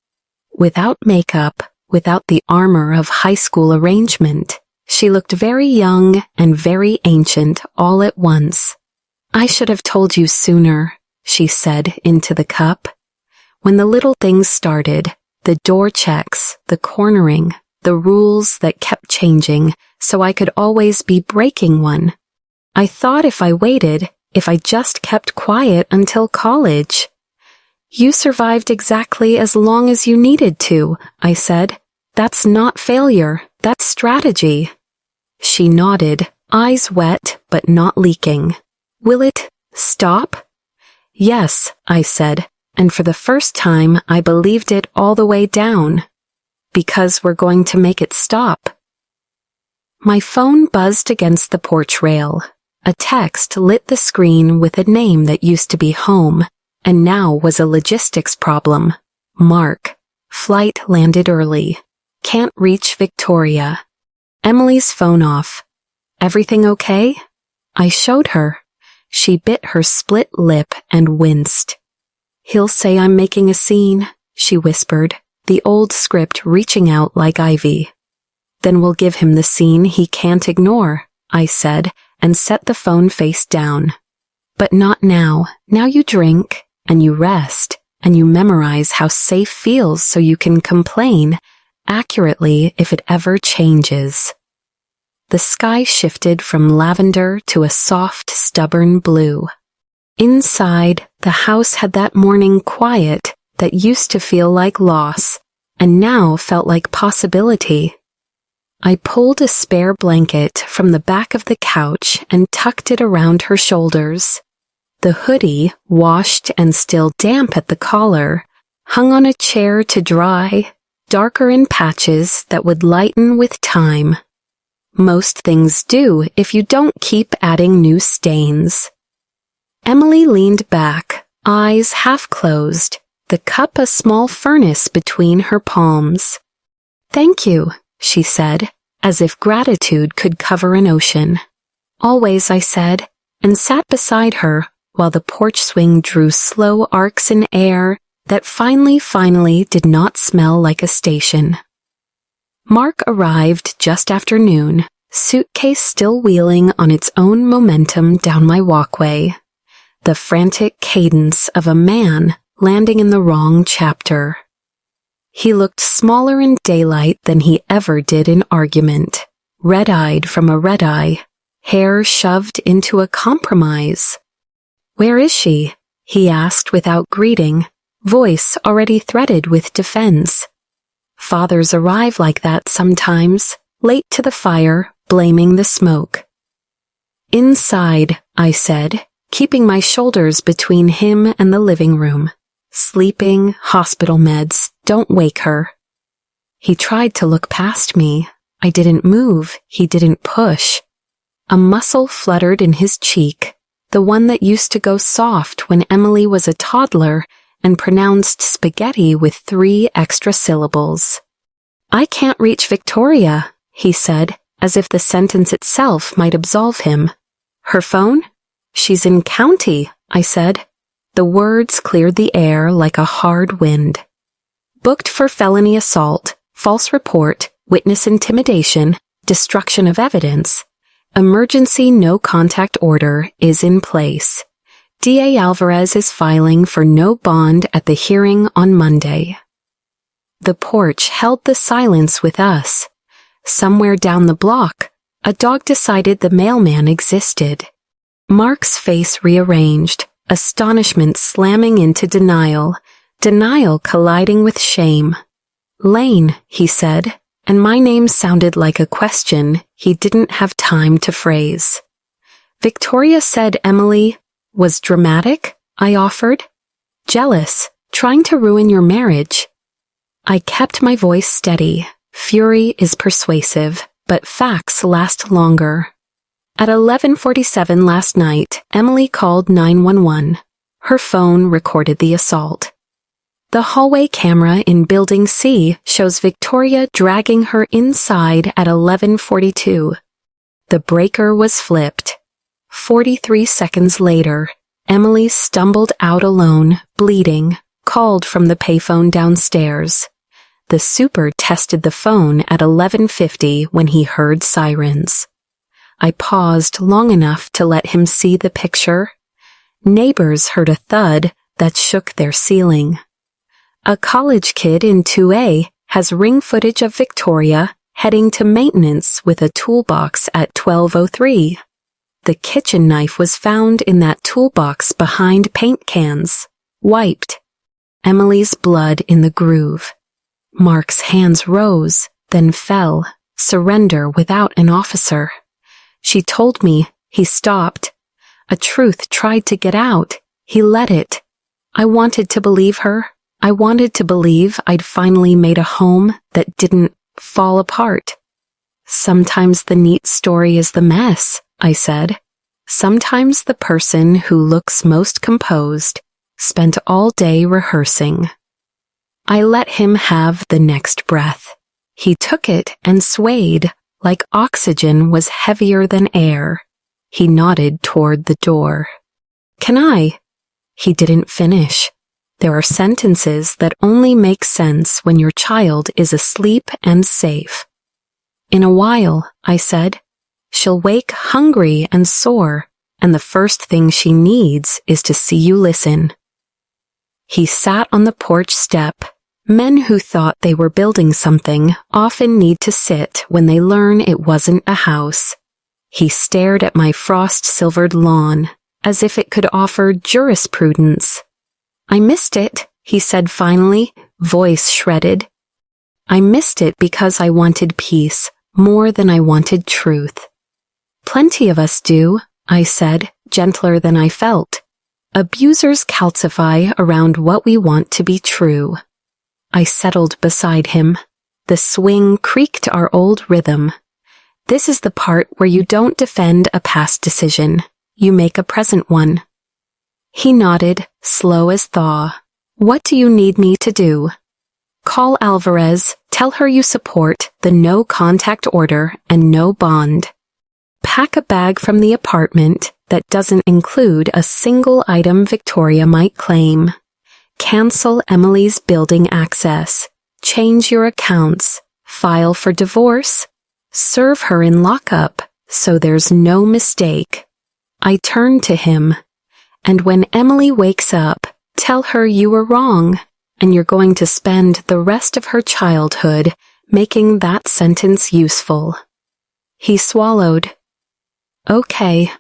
S1: Without makeup, without the armor of high school arrangement, she looked very young and very ancient all at once. I should have told you sooner, she said into the cup. When the little things started, the door checks, the cornering, the rules that kept changing, so I could always be breaking one. I thought if I waited, if I just kept quiet until college. You survived exactly as long as you needed to, I said. That's not failure, that's strategy. She nodded, eyes wet but not leaking. Will it stop? Yes, I said. And for the first time, I believed it all the way down. Because we're going to make it stop. My phone buzzed against the porch rail. A text lit the screen with a name that used to be home, and now was a logistics problem. Mark. Flight landed early. Can't reach Victoria. Emily's phone off. Everything okay? I showed her. She bit her split lip and winced. He'll say I'm making a scene, she whispered, the old script reaching out like ivy. Then we'll give him the scene he can't ignore, I said, and set the phone face down. But not now. Now you drink, and you rest, and you memorize how safe feels so you can complain accurately if it ever changes. The sky shifted from lavender to a soft, stubborn blue. Inside, the house had that morning quiet that used to feel like loss, and now felt like possibility. I pulled a spare blanket from the back of the couch and tucked it around her shoulders. The hoodie, washed and still damp at the collar, hung on a chair to dry, darker in patches that would lighten with time. Most things do if you don't keep adding new stains. Emily leaned back, eyes half closed, the cup a small furnace between her palms. Thank you, she said, as if gratitude could cover an ocean. Always, I said, and sat beside her while the porch swing drew slow arcs in air that finally did not smell like a station. Mark arrived just after noon, suitcase still wheeling on its own momentum down my walkway. The frantic cadence of a man landing in the wrong chapter. He looked smaller in daylight than he ever did in argument, red-eyed from a red eye, hair shoved into a compromise. Where is she? He asked without greeting, voice already threaded with defense. Fathers arrive like that sometimes, late to the fire, blaming the smoke. Inside, I said, keeping my shoulders between him and the living room. Sleeping, hospital meds, don't wake her. He tried to look past me. I didn't move, he didn't push. A muscle fluttered in his cheek, the one that used to go soft when Emily was a toddler and pronounced spaghetti with 3 extra syllables. I can't reach Victoria, he said, as if the sentence itself might absolve him. Her phone? She's in county, I said. The words cleared the air like a hard wind. Booked for felony assault, false report, witness intimidation, destruction of evidence. Emergency no contact order is in place. DA Alvarez is filing for no bond at the hearing on Monday. The porch held the silence with us. Somewhere down the block, a dog decided the mailman existed. Mark's face rearranged, astonishment slamming into denial, denial colliding with shame. Lane, he said, and my name sounded like a question he didn't have time to phrase. Victoria said Emily was dramatic, I offered. Jealous, trying to ruin your marriage. I kept my voice steady. Fury is persuasive, but facts last longer. At 11:47 last night, Emily called 911. Her phone recorded the assault. The hallway camera in Building C shows Victoria dragging her inside at 11:42. The breaker was flipped. 43 seconds later, Emily stumbled out alone, bleeding, called from the payphone downstairs. The super tested the phone at 11:50 when he heard sirens. I paused long enough to let him see the picture. Neighbors heard a thud that shook their ceiling. A college kid in 2A has ring footage of Victoria heading to maintenance with a toolbox at 12:03. The kitchen knife was found in that toolbox behind paint cans, wiped. Emily's blood in the groove. Mark's hands rose, then fell, surrender without an officer. She told me, he stopped. A truth tried to get out, he let it. I wanted to believe her. I wanted to believe I'd finally made a home that didn't fall apart. Sometimes the neat story is the mess, I said. Sometimes the person who looks most composed spent all day rehearsing. I let him have the next breath. He took it and swayed, like oxygen was heavier than air. He nodded toward the door. Can I? He didn't finish. There are sentences that only make sense when your child is asleep and safe. In a while, I said. She'll wake hungry and sore, and the first thing she needs is to see you listen. He sat on the porch step. Men who thought they were building something often need to sit when they learn it wasn't a house. He stared at my frost-silvered lawn, as if it could offer jurisprudence. I missed it, he said finally, voice shredded. I missed it because I wanted peace more than I wanted truth. Plenty of us do, I said, gentler than I felt. Abusers calcify around what we want to be true. I settled beside him. The swing creaked our old rhythm. This is the part where you don't defend a past decision. You make a present one. He nodded, slow as thaw. What do you need me to do? Call Alvarez, tell her you support the no contact order and no bond. Pack a bag from the apartment that doesn't include a single item Victoria might claim. Cancel Emily's building access. Change your accounts. File for divorce. Serve her in lockup so there's no mistake. I turned to him. And when Emily wakes up, tell her you were wrong, and you're going to spend the rest of her childhood making that sentence useful. He swallowed. Okay.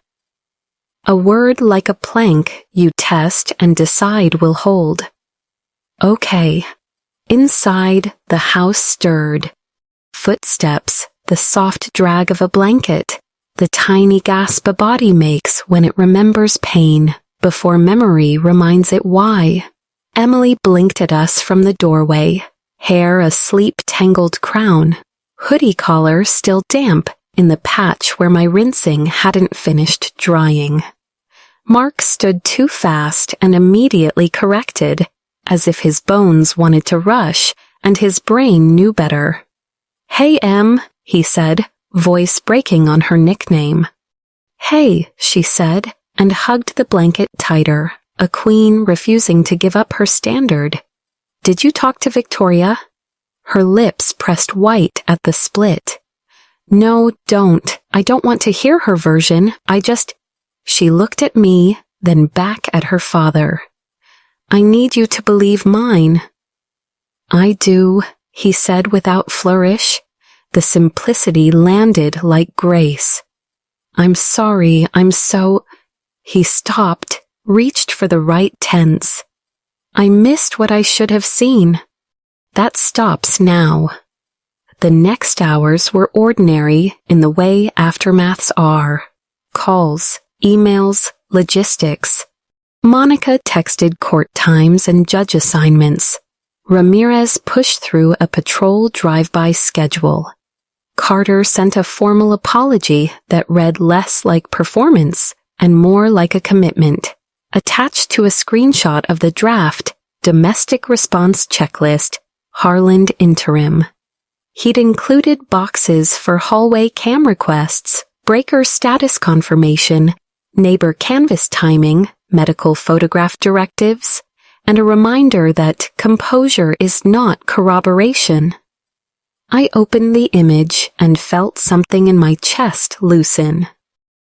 S1: A word like a plank you test and decide will hold. Okay. Inside, the house stirred. Footsteps, the soft drag of a blanket, the tiny gasp a body makes when it remembers pain before memory reminds it why. Emily blinked at us from the doorway, hair a sleep tangled crown, hoodie collar still damp in the patch where my rinsing hadn't finished drying. Mark stood too fast and immediately corrected, as if his bones wanted to rush and his brain knew better. Hey, Em, he said, voice breaking on her nickname. Hey, she said, and hugged the blanket tighter, a queen refusing to give up her standard. Did you talk to Victoria? Her lips pressed white at the split. No, don't. I don't want to hear her version. She looked at me, then back at her father. I need you to believe mine. I do, he said without flourish. The simplicity landed like grace. I'm sorry, He stopped, reached for the right tense. I missed what I should have seen. That stops now. The next hours were ordinary in the way aftermaths are. Calls, emails, logistics. Monica texted court times and judge assignments. Ramirez pushed through a patrol drive-by schedule. Carter sent a formal apology that read less like performance and more like a commitment, attached to a screenshot of the draft domestic response checklist, Harland interim. He'd included boxes for hallway cam requests, breaker status confirmation, neighbor canvas timing, medical photograph directives, and a reminder that composure is not corroboration. I opened the image and felt something in my chest loosen.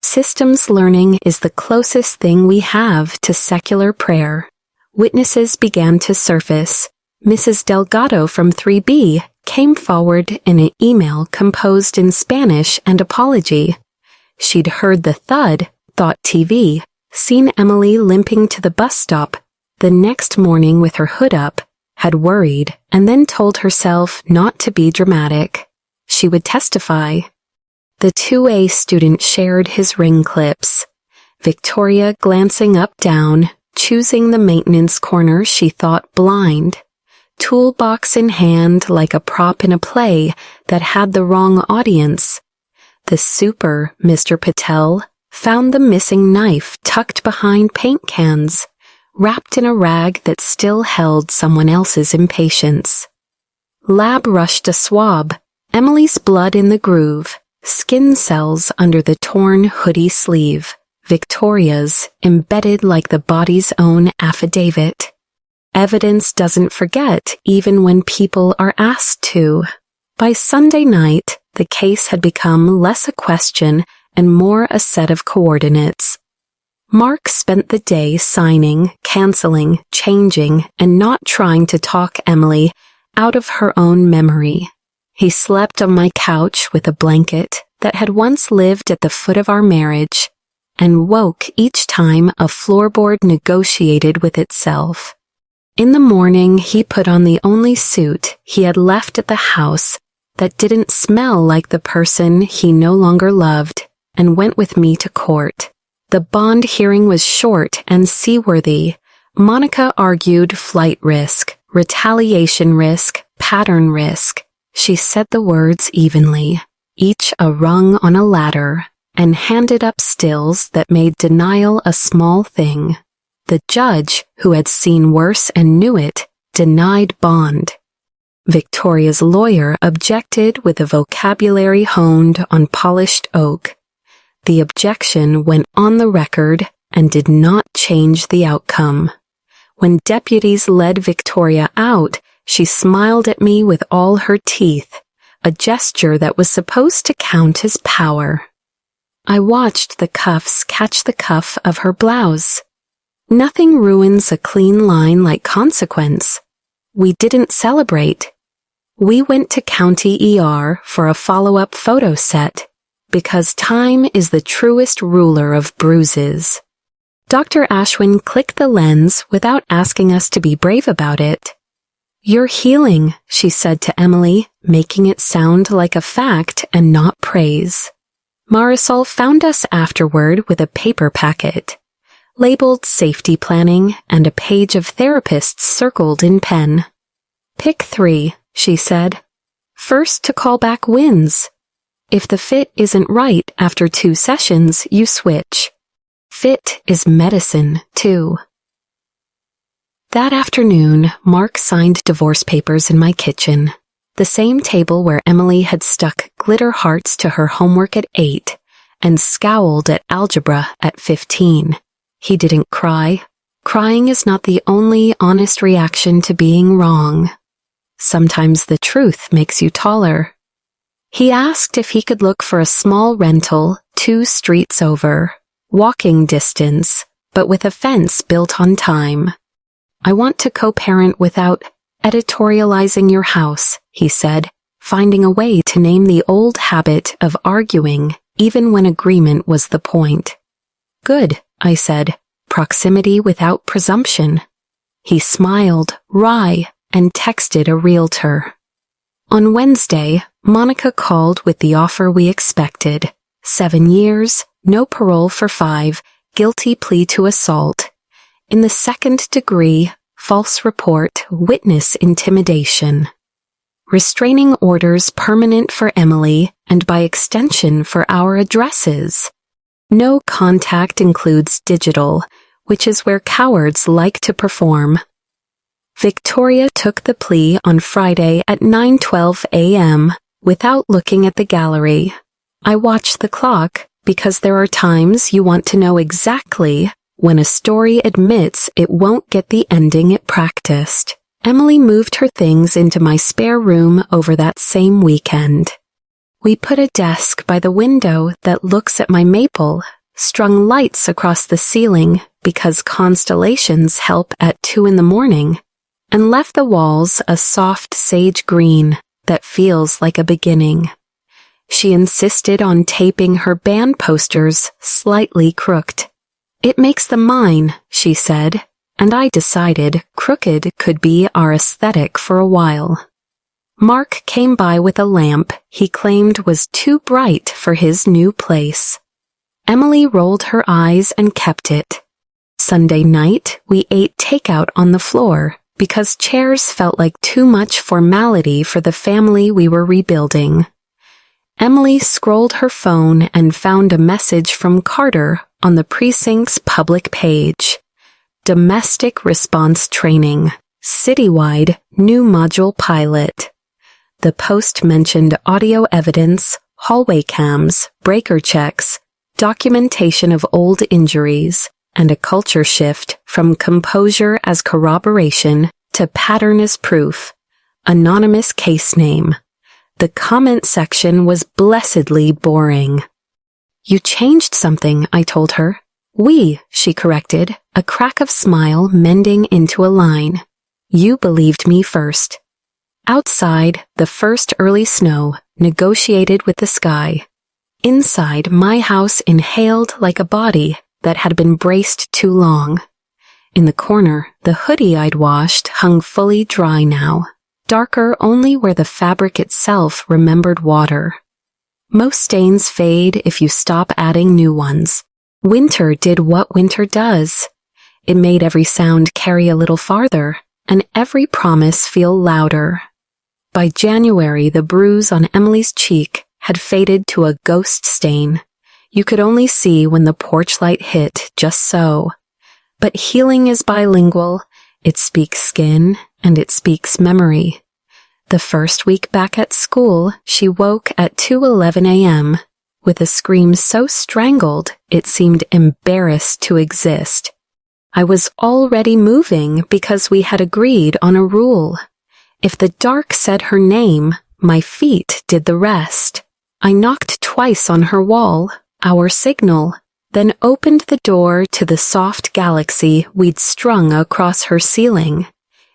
S1: Systems learning is the closest thing we have to secular prayer. Witnesses began to surface. Mrs. Delgado from 3B came forward in an email composed in Spanish and apology. She'd heard the thud, thought TV, seen Emily limping to the bus stop the next morning with her hood up, had worried, and then told herself not to be dramatic. She would testify. The 2A student shared his ring clips. Victoria glancing up-down, choosing the maintenance corner she thought blind. Toolbox in hand like a prop in a play that had the wrong audience. The super, Mr. Patel, found the missing knife tucked behind paint cans, wrapped in a rag that still held someone else's impatience. Lab rushed a swab, Emily's blood in the groove, Skin cells under the torn hoodie sleeve, Victoria's, embedded like the body's own affidavit. Evidence doesn't forget even when people are asked to. By Sunday night, the case had become less a question and more a set of coordinates. Mark spent the day signing, canceling, changing, and not trying to talk Emily out of her own memory. He slept on my couch with a blanket that had once lived at the foot of our marriage, and woke each time a floorboard negotiated with itself. In the morning, he put on the only suit he had left at the house that didn't smell like the person he no longer loved, and went with me to court. The bond hearing was short and seaworthy. Monica argued flight risk, retaliation risk, pattern risk. She said the words evenly, each a rung on a ladder, and handed up stills that made denial a small thing. The judge, who had seen worse and knew it, denied bond. Victoria's lawyer objected with a vocabulary honed on polished oak. The objection went on the record and did not change the outcome. When deputies led Victoria out, she smiled at me with all her teeth, a gesture that was supposed to count as power. I watched the cuffs catch the cuff of her blouse. Nothing ruins a clean line like consequence. We didn't celebrate. We went to County ER for a follow-up photo set, because time is the truest ruler of bruises. Dr. Ashwin clicked the lens without asking us to be brave about it. "You're healing," she said to Emily, making it sound like a fact and not praise. Marisol found us afterward with a paper packet, labeled safety planning and a page of therapists circled in pen. "Pick 3, she said. "First to call back wins. If the fit isn't right after 2 sessions, you switch. Fit is medicine, too." That afternoon, Mark signed divorce papers in my kitchen, the same table where Emily had stuck glitter hearts to her homework at 8 and scowled at algebra at 15. He didn't cry. Crying is not the only honest reaction to being wrong. Sometimes the truth makes you taller. He asked if he could look for a small rental 2 streets over, walking distance, but with a fence built on time. "I want to co-parent without editorializing your house," he said, finding a way to name the old habit of arguing even when agreement was the point. "Good," I said, "proximity without presumption." He smiled, wry, and texted a realtor. On Wednesday, Monica called with the offer we expected: 7 years, no parole for 5, guilty plea to assault. In the 2nd degree, false report, witness intimidation. Restraining orders permanent for Emily and by extension for our addresses. No contact includes digital, which is where cowards like to perform. Victoria took the plea on Friday at 9:12 a.m. without looking at the gallery. I watched the clock because there are times you want to know exactly when a story admits it won't get the ending it practiced. Emily moved her things into my spare room over that same weekend. We put a desk by the window that looks at my maple, strung lights across the ceiling because constellations help at 2 in the morning, and left the walls a soft sage green that feels like a beginning. She insisted on taping her band posters slightly crooked. "It makes them mine," she said, and I decided crooked could be our aesthetic for a while. Mark came by with a lamp he claimed was too bright for his new place. Emily rolled her eyes and kept it. Sunday night, we ate takeout on the floor because chairs felt like too much formality for the family we were rebuilding. Emily scrolled her phone and found a message from Carter on the precinct's public page. Domestic response training, citywide, new module pilot. The post mentioned audio evidence, hallway cams, breaker checks, documentation of old injuries, and a culture shift from composure as corroboration to pattern as proof. Anonymous case name. The comment section was blessedly boring. "You changed something," I told her. "We," she corrected, a crack of smile mending into a line. "You believed me first." Outside, the first early snow negotiated with the sky. Inside, my house inhaled like a body that had been braced too long. In the corner, the hoodie I'd washed hung fully dry now, darker only where the fabric itself remembered water. Most stains fade if you stop adding new ones. Winter did what winter does. It made every sound carry a little farther, and every promise feel louder. By January, the bruise on Emily's cheek had faded to a ghost stain. You could only see when the porch light hit, just so. But healing is bilingual. It speaks skin, and it speaks memory. The first week back at school, she woke at 2:11 a.m. with a scream so strangled it seemed embarrassed to exist. I was already moving because we had agreed on a rule. If the dark said her name, my feet did the rest. I knocked twice on her wall, our signal, then opened the door to the soft galaxy we'd strung across her ceiling.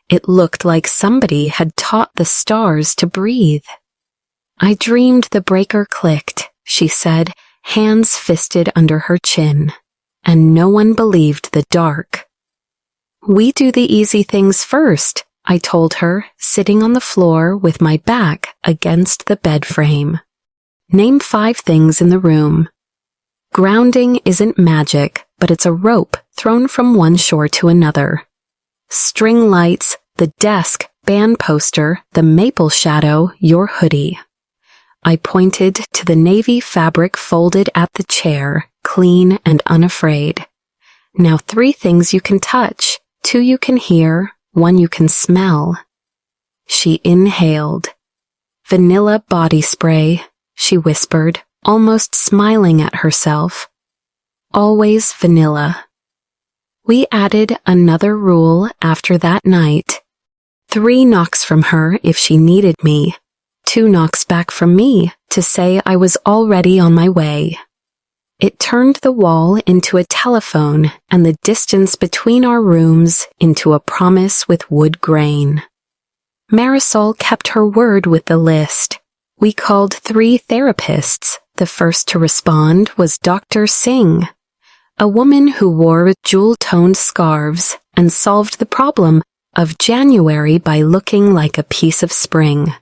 S1: It looked like somebody had taught the stars to breathe. "I dreamed the breaker clicked," she said, hands fisted under her chin. "And no one believed the dark." "We do the easy things first," I told her, sitting on the floor with my back against the bed frame. "Name 5 things in the room." Grounding isn't magic, but it's a rope thrown from one shore to another. String lights, the desk, band poster, the maple shadow, your hoodie. I pointed to the navy fabric folded at the chair, clean and unafraid. "Now 3 things you can touch, 2 you can hear, 1 you can smell." She inhaled. "Vanilla body spray," she whispered, almost smiling at herself. "Always vanilla." We added another rule after that night. 3 knocks from her if she needed me, 2 knocks back from me to say I was already on my way. It turned the wall into a telephone and the distance between our rooms into a promise with wood grain. Marisol kept her word with the list. We called 3 therapists. The first to respond was Dr. Singh, a woman who wore jewel-toned scarves and solved the problem of January by looking like a piece of spring.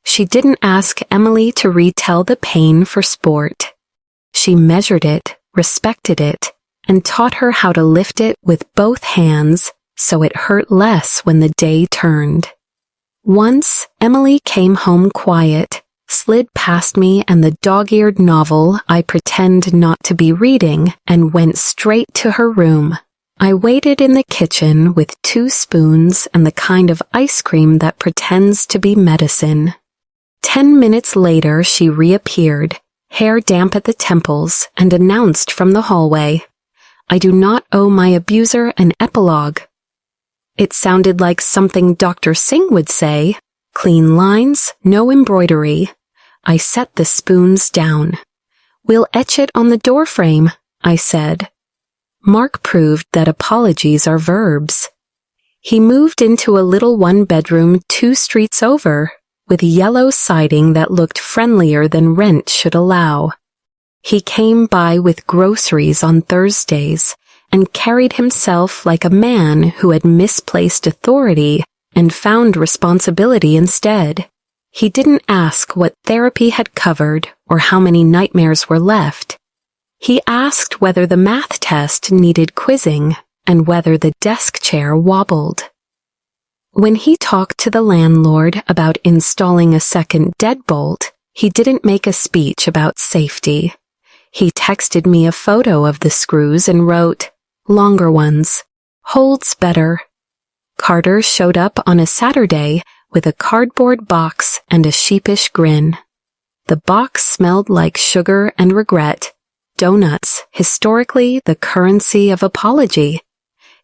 S1: She didn't ask Emily to retell the pain for sport. She measured it, respected it, and taught her how to lift it with both hands so it hurt less when the day turned. Once, Emily came home quiet, slid past me and the dog-eared novel I pretend not to be reading, and went straight to her room. I waited in the kitchen with 2 spoons and the kind of ice cream that pretends to be medicine. 10 minutes later, she reappeared, hair damp at the temples, and announced from the hallway, "I do not owe my abuser an epilogue." It sounded like something Dr. Singh would say. Clean lines, no embroidery. I set the spoons down. "We'll etch it on the doorframe," I said. Mark proved that apologies are verbs. He moved into a little 1-bedroom 2 streets over, with yellow siding that looked friendlier than rent should allow. He came by with groceries on Thursdays and carried himself like a man who had misplaced authority and found responsibility instead. He didn't ask what therapy had covered or how many nightmares were left. He asked whether the math test needed quizzing and whether the desk chair wobbled. When he talked to the landlord about installing a second deadbolt, he didn't make a speech about safety. He texted me a photo of the screws and wrote, "Longer ones. Holds better." Carter showed up on a Saturday with a cardboard box and a sheepish grin. The box smelled like sugar and regret. Donuts, historically the currency of apology.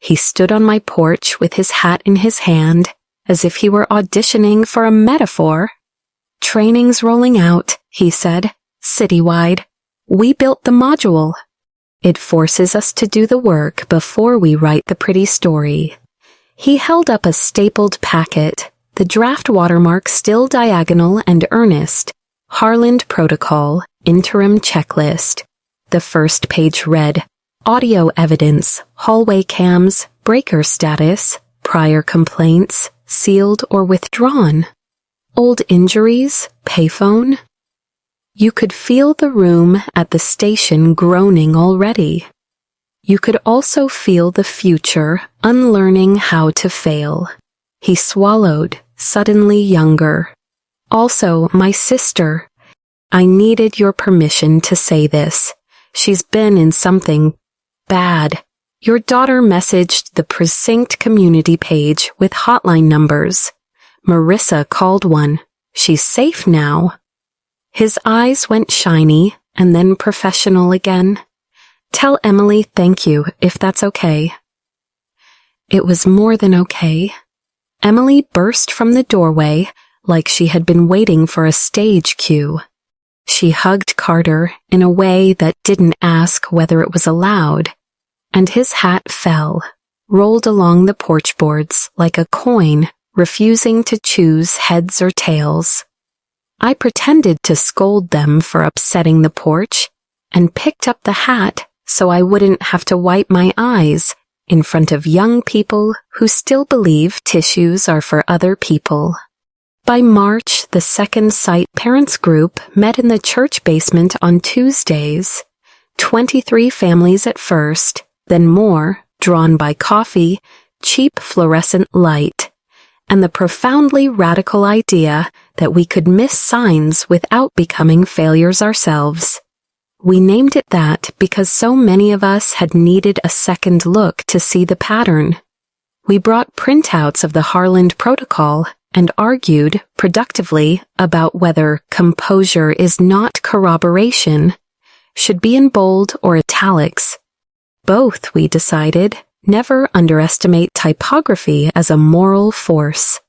S1: He stood on my porch with his hat in his hand, as if he were auditioning for a metaphor. "Training's rolling out," he said, "citywide. We built the module. It forces us to do the work before we write the pretty story." He held up a stapled packet, the draft watermark still diagonal and earnest. Harland Protocol, interim checklist. The first page read, audio evidence, hallway cams, breaker status, prior complaints, sealed or withdrawn. Old injuries, payphone. You could feel the room at the station groaning already. You could also feel the future unlearning how to fail. He swallowed, suddenly younger. "Also, my sister. I needed your permission to say this. She's been in something bad. Your daughter messaged the precinct community page with hotline numbers. Marissa called one. She's safe now." His eyes went shiny and then professional again. "Tell Emily thank you, if that's okay." It was more than okay. Emily burst from the doorway like she had been waiting for a stage cue. She hugged Carter in a way that didn't ask whether it was allowed, and his hat fell, rolled along the porch boards like a coin, refusing to choose heads or tails. I pretended to scold them for upsetting the porch, and picked up the hat so I wouldn't have to wipe my eyes in front of young people who still believe tissues are for other people. By March, the Second Sight Parents Group met in the church basement on Tuesdays. 23 families at first, then more, drawn by coffee, cheap fluorescent light, and the profoundly radical idea that we could miss signs without becoming failures ourselves. We named it that because so many of us had needed a second look to see the pattern. We brought printouts of the Harland Protocol and argued productively about whether composure is not corroboration, should be in bold or italics. Both, we decided, never underestimate typography as a moral force.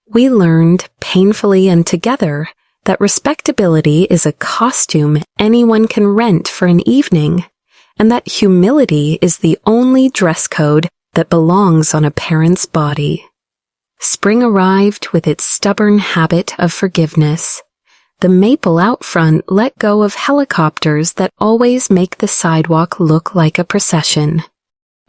S1: We learned, painfully and together, that respectability is a costume anyone can rent for an evening, and that humility is the only dress code that belongs on a parent's body. Spring arrived with its stubborn habit of forgiveness. The maple out front let go of helicopters that always make the sidewalk look like a procession.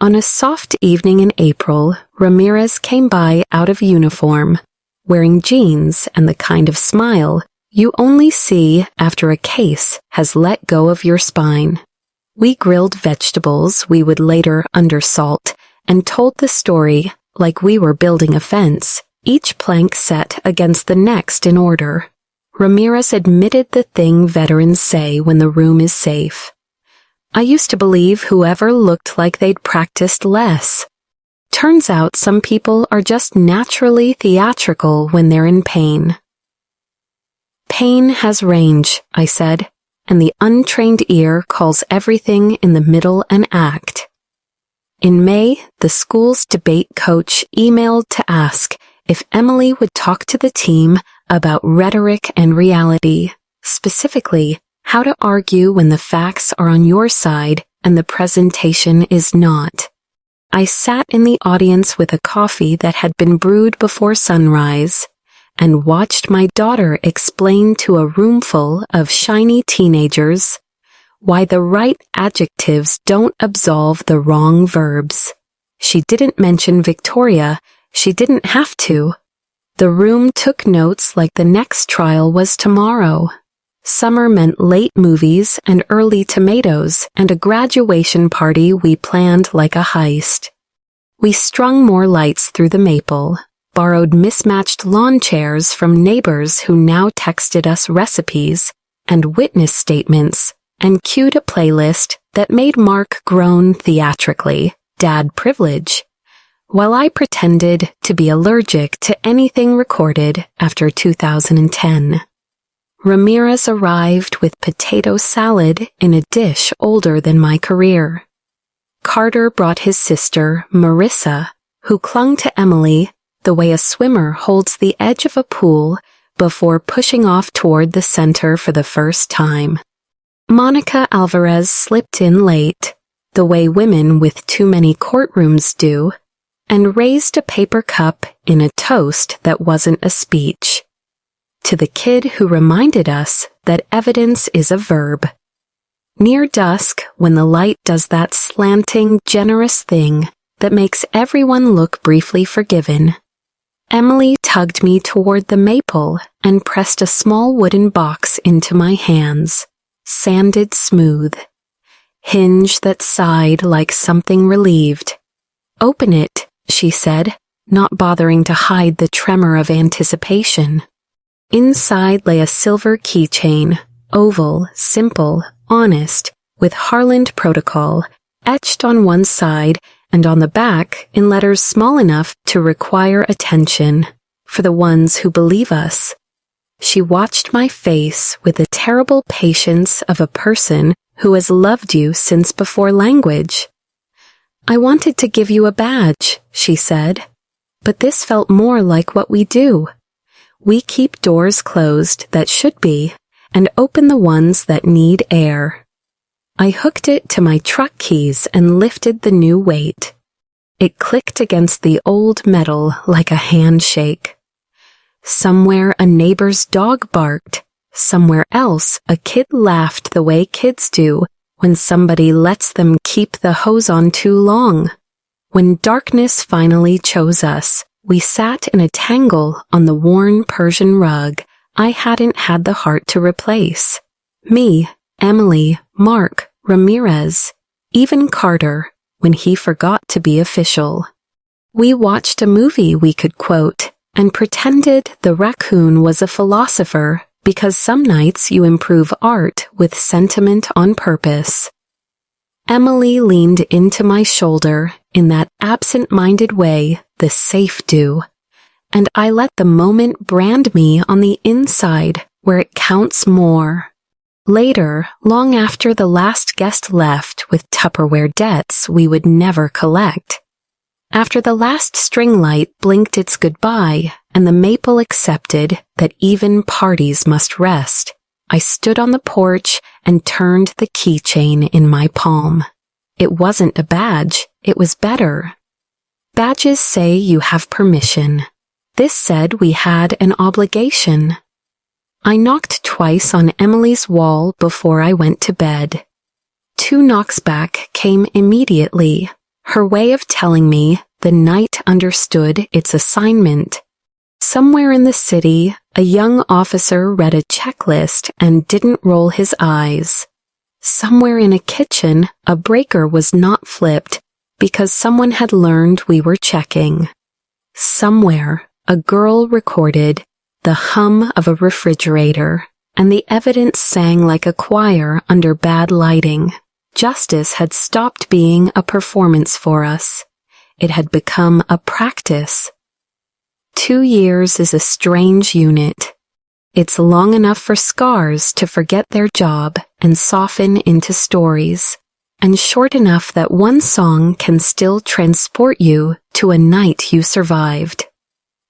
S1: On a soft evening in April, Ramirez came by out of uniform, wearing jeans and the kind of smile you only see after a case has let go of your spine. We grilled vegetables we would later undersalt and told the story like we were building a fence, each plank set against the next in order. Ramirez admitted the thing veterans say when the room is safe. "I used to believe whoever looked like they'd practiced less. Turns out some people are just naturally theatrical when they're in pain." "Pain has range," I said, "and the untrained ear calls everything in the middle an act." In May, the school's debate coach emailed to ask if Emily would talk to the team about rhetoric and reality, specifically how to argue when the facts are on your side and the presentation is not. I sat in the audience with a coffee that had been brewed before sunrise and watched my daughter explain to a roomful of shiny teenagers why the right adjectives don't absolve the wrong verbs. She didn't mention Victoria. She didn't have to. The room took notes like the next trial was tomorrow. Summer meant late movies and early tomatoes and a graduation party we planned like a heist. We strung more lights through the maple, borrowed mismatched lawn chairs from neighbors who now texted us recipes and witness statements, and cued a playlist that made Mark groan theatrically, dad privilege, while I pretended to be allergic to anything recorded after 2010. Ramirez arrived with potato salad in a dish older than my career. Carter brought his sister, Marissa, who clung to Emily the way a swimmer holds the edge of a pool before pushing off toward the center for the first time. Monica Alvarez slipped in late, the way women with too many courtrooms do, and raised a paper cup in a toast that wasn't a speech. To the kid who reminded us that evidence is a verb. Near dusk, when the light does that slanting, generous thing that makes everyone look briefly forgiven, Emily tugged me toward the maple and pressed a small wooden box into my hands, sanded smooth. Hinge that sighed like something relieved. "Open it," she said, not bothering to hide the tremor of anticipation. Inside lay a silver keychain, oval, simple, honest, with Harland Protocol, etched on one side and on the back in letters small enough to require attention, for the ones who believe us. She watched my face with the terrible patience of a person who has loved you since before language. "I wanted to give you a badge," she said, "but this felt more like what we do. We keep doors closed that should be, and open the ones that need air." I hooked it to my truck keys and lifted the new weight. It clicked against the old metal like a handshake. Somewhere a neighbor's dog barked. Somewhere else a kid laughed the way kids do when somebody lets them keep the hose on too long. When darkness finally chose us, we sat in a tangle on the worn Persian rug I hadn't had the heart to replace. Me, Emily, Mark, Ramirez, even Carter, when he forgot to be official. We watched a movie we could quote and pretended the raccoon was a philosopher because some nights you improve art with sentiment on purpose. Emily leaned into my shoulder in that absent-minded way the safe do, and I let the moment brand me on the inside where it counts more. Later, long after the last guest left with Tupperware debts we would never collect, after the last string light blinked its goodbye and the maple accepted that even parties must rest, I stood on the porch and turned the keychain in my palm. It wasn't a badge, it was better. Badges say you have permission. This said we had an obligation. I knocked twice on Emily's wall before I went to bed. 2 knocks back came immediately, her way of telling me the night understood its assignment. Somewhere in the city, a young officer read a checklist and didn't roll his eyes. Somewhere in a kitchen, a breaker was not flipped because someone had learned we were checking. Somewhere, a girl recorded the hum of a refrigerator, and the evidence sang like a choir under bad lighting. Justice had stopped being a performance for us. It had become a practice. 2 years is a strange unit. It's long enough for scars to forget their job and soften into stories, and short enough that one song can still transport you to a night you survived.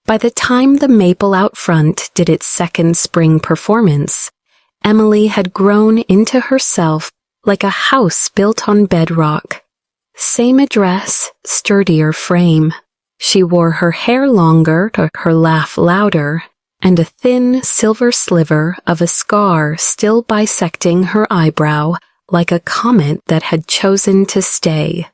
S1: By the time the maple out front did its second spring performance, Emily had grown into herself like a house built on bedrock. Same address, sturdier frame. She wore her hair longer, her laugh louder, and a thin silver sliver of a scar still bisecting her eyebrow like a comet that had chosen to stay.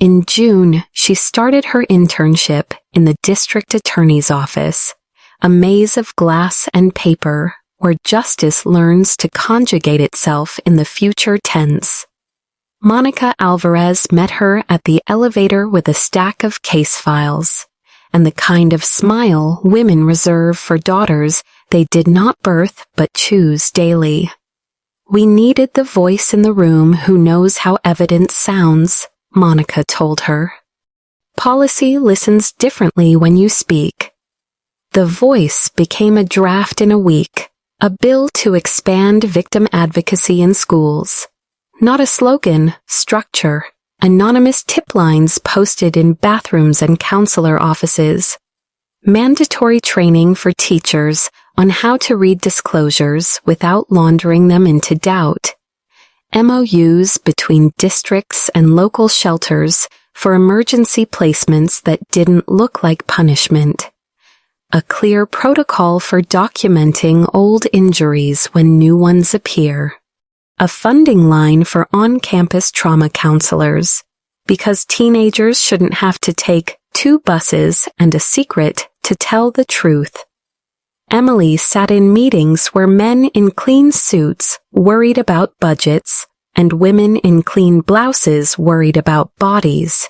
S1: In June, she started her internship in the district attorney's office, a maze of glass and paper where justice learns to conjugate itself in the future tense. Monica Alvarez met her at the elevator with a stack of case files, and the kind of smile women reserve for daughters they did not birth but choose daily. We needed the voice in the room who knows how evidence sounds, Monica told her. Policy listens differently when you speak. The voice became a draft in a week, A bill to expand victim advocacy in schools. Not a slogan, structure. Anonymous tip lines posted in bathrooms and counselor offices. Mandatory training for teachers on how to read disclosures without laundering them into doubt. MOUs between districts and local shelters for emergency placements that didn't look like punishment. A clear protocol for documenting old injuries when new ones appear. A funding line for on-campus trauma counselors, because teenagers shouldn't have to take 2 buses and a secret to tell the truth. Emily sat in meetings where men in clean suits worried about budgets and women in clean blouses worried about bodies.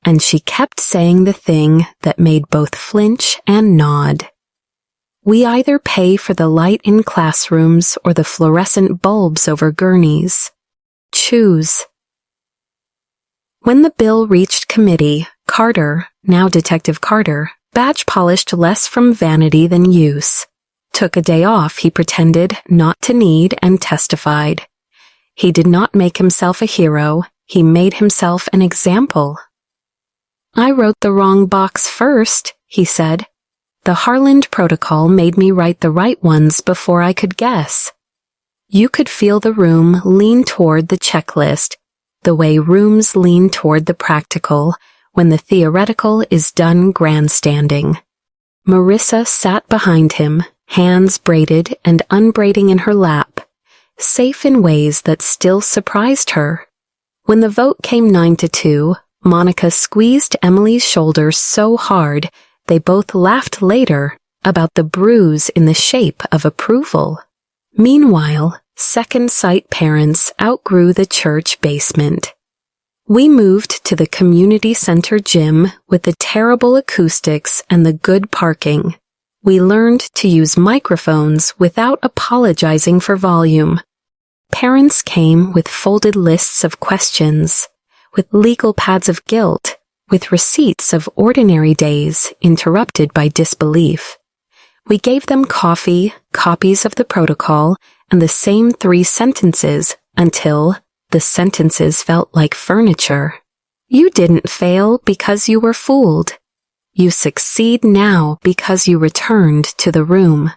S1: And she kept saying the thing that made both flinch and nod. We either pay for the light in classrooms or the fluorescent bulbs over gurneys. Choose. When the bill reached committee, Carter, now Detective Carter, badge polished less from vanity than use. Took a day off he pretended not to need and testified. He did not make himself a hero, he made himself an example. I wrote the wrong box first, he said. The Harland Protocol made me write the right ones before I could guess. You could feel the room lean toward the checklist, the way rooms lean toward the practical when the theoretical is done grandstanding. Marissa sat behind him, hands braided and unbraiding in her lap, safe in ways that still surprised her. When the vote came 9-2, Monica squeezed Emily's shoulder so hard they both laughed later about the bruise in the shape of approval. Meanwhile, Second Sight parents outgrew the church basement. We moved to the community center gym with the terrible acoustics and the good parking. We learned to use microphones without apologizing for volume. Parents came with folded lists of questions, with legal pads of guilt, with receipts of ordinary days interrupted by disbelief. We gave them coffee, copies of the protocol, and the same 3 sentences until the sentences felt like furniture. You didn't fail because you were fooled. You succeed now because you returned to the room.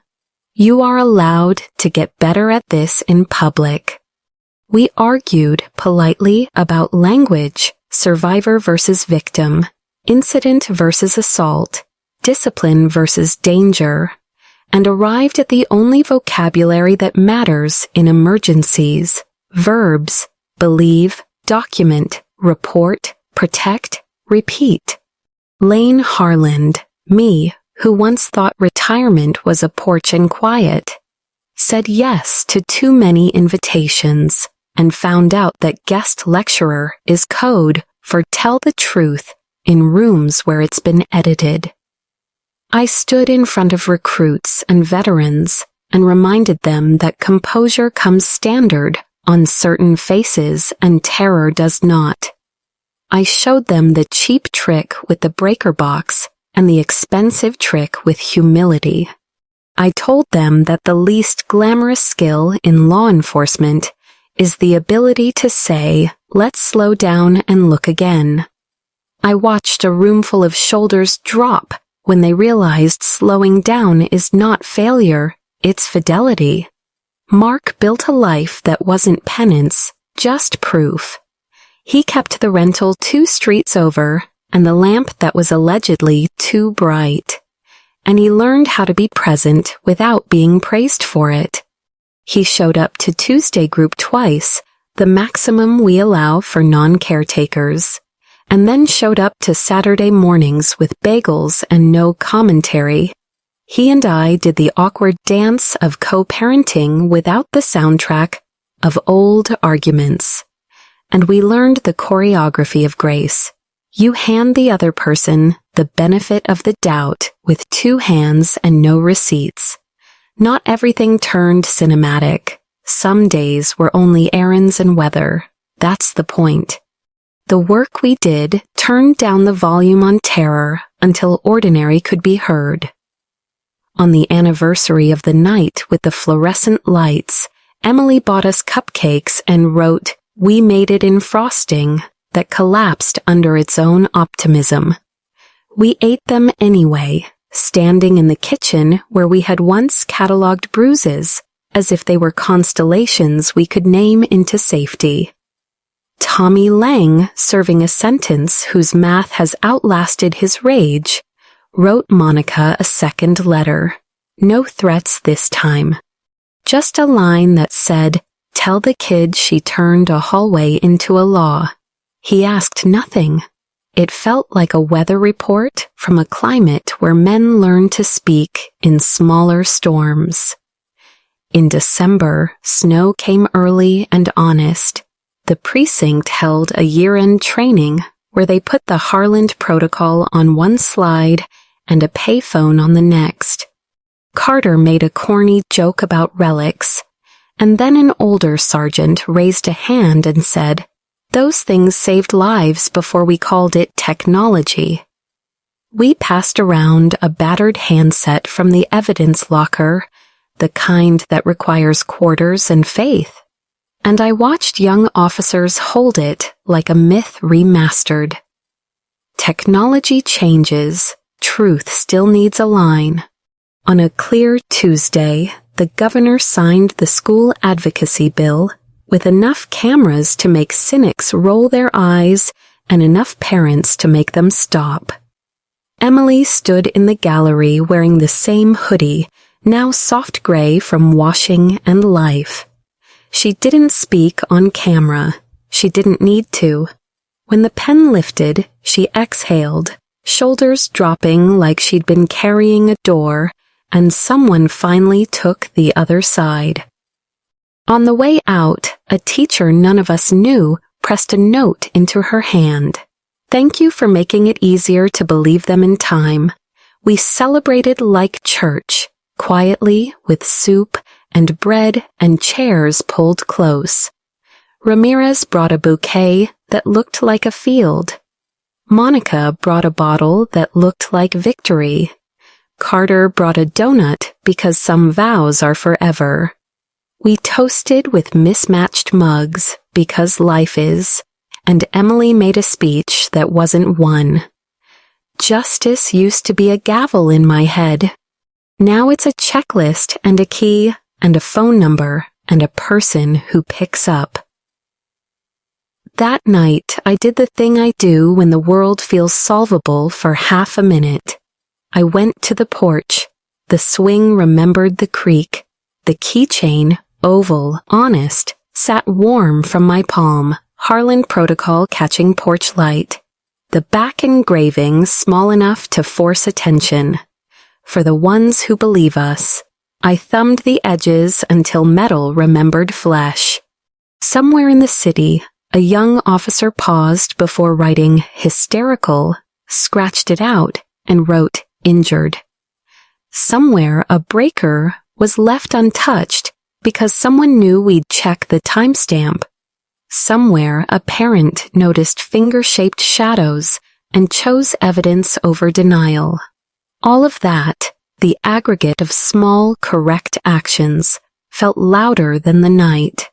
S1: You are allowed to get better at this in public. We argued politely about language, survivor versus victim, incident versus assault, discipline versus danger, and arrived at the only vocabulary that matters in emergencies: verbs, believe, document, report, protect, repeat. Lane Harland, me, who once thought retirement was a porch and quiet, said yes to too many invitations and found out that guest lecturer is code for tell the truth in rooms where it's been edited. I stood in front of recruits and veterans and reminded them that composure comes standard on certain faces and terror does not. I showed them the cheap trick with the breaker box and the expensive trick with humility. I told them that the least glamorous skill in law enforcement is the ability to say, let's slow down and look again. I watched a roomful of shoulders drop when they realized slowing down is not failure, it's fidelity. Mark built a life that wasn't penance, just proof. He kept the rental 2 streets over and the lamp that was allegedly too bright. And he learned how to be present without being praised for it. He showed up to Tuesday group twice, the maximum we allow for non-caretakers, and then showed up to Saturday mornings with bagels and no commentary. He and I did the awkward dance of co-parenting without the soundtrack of old arguments. And we learned the choreography of grace. You hand the other person the benefit of the doubt with 2 hands and no receipts. Not everything turned cinematic. Some days were only errands and weather. That's the point. The work we did turned down the volume on terror until ordinary could be heard. On the anniversary of the night with the fluorescent lights, Emily bought us cupcakes and wrote, "We made it in frosting," that collapsed under its own optimism. We ate them anyway, standing in the kitchen where we had once catalogued bruises, as if they were constellations we could name into safety. Tommy Lang, serving a sentence whose math has outlasted his rage, wrote Monica a second letter. No threats this time. Just a line that said, "Tell the kid she turned a hallway into a law." He asked nothing. It felt like a weather report from a climate where men learn to speak in smaller storms. In December, snow came early and honest. The precinct held a year-end training where they put the Harland Protocol on one slide and a payphone on the next. Carter made a corny joke about relics, and then an older sergeant raised a hand and said, "Those things saved lives before we called it technology." We passed around a battered handset from the evidence locker, the kind that requires quarters and faith, and I watched young officers hold it like a myth remastered. Technology changes, truth still needs a line. On a clear Tuesday, the governor signed the school advocacy bill with enough cameras to make cynics roll their eyes and enough parents to make them stop. Emily stood in the gallery wearing the same hoodie, now soft gray from washing and life. She didn't speak on camera. She didn't need to. When the pen lifted, she exhaled, shoulders dropping like she'd been carrying a door, and someone finally took the other side. On the way out, a teacher none of us knew pressed a note into her hand. "Thank you for making it easier to believe them in time. We celebrated like church, quietly with soup and bread and chairs pulled close. Ramirez brought a bouquet that looked like a field. Monica brought a bottle that looked like victory. Carter brought a donut because some vows are forever. We toasted with mismatched mugs because life is, and Emily made a speech that wasn't one. Justice used to be a gavel in my head. Now it's a checklist and a key and a phone number and a person who picks up. That night, I did the thing I do when the world feels solvable for half a minute. I went to the porch. The swing remembered the creak. The keychain, oval, honest, sat warm from my palm, Harland Protocol catching porch light. The back engraving small enough to force attention. For the ones who believe us, I thumbed the edges until metal remembered flesh. Somewhere in the city, a young officer paused before writing hysterical, scratched it out, and wrote injured. Somewhere a breaker was left untouched because someone knew we'd check the timestamp. Somewhere a parent noticed finger-shaped shadows and chose evidence over denial. All of that, the aggregate of small, correct actions, felt louder than the night.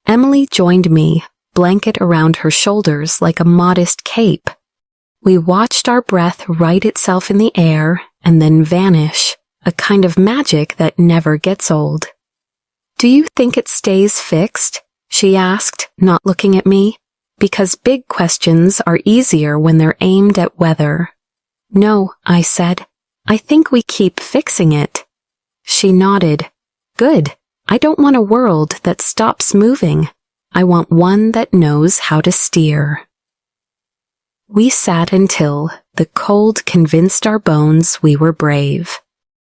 S1: Emily joined me, blanket around her shoulders like a modest cape. We watched our breath right itself in the air and then vanish, a kind of magic that never gets old. "Do you think it stays fixed?" she asked, not looking at me, because big questions are easier when they're aimed at weather. "No," I said. "I think we keep fixing it." She nodded. "Good. I don't want a world that stops moving. I want one that knows how to steer." We sat until the cold convinced our bones we were brave.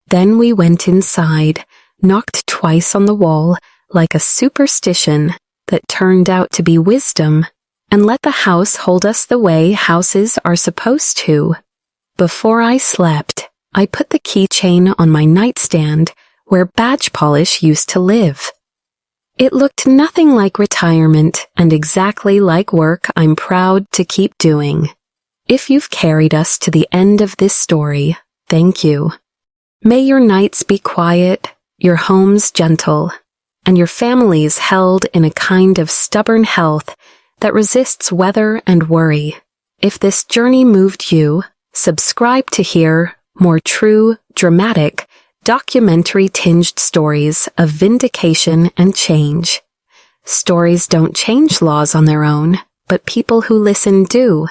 S1: Then we went inside, knocked twice on the wall like a superstition that turned out to be wisdom, and let the house hold us the way houses are supposed to. Before I slept, I put the keychain on my nightstand where badge polish used to live. It looked nothing like retirement and exactly like work I'm proud to keep doing. If you've carried us to the end of this story, thank you. May your nights be quiet, your homes gentle, and your families held in a kind of stubborn health that resists weather and worry. If this journey moved you, subscribe to hear more true, dramatic, documentary-tinged stories of vindication and change. Stories don't change laws on their own, but people who listen do.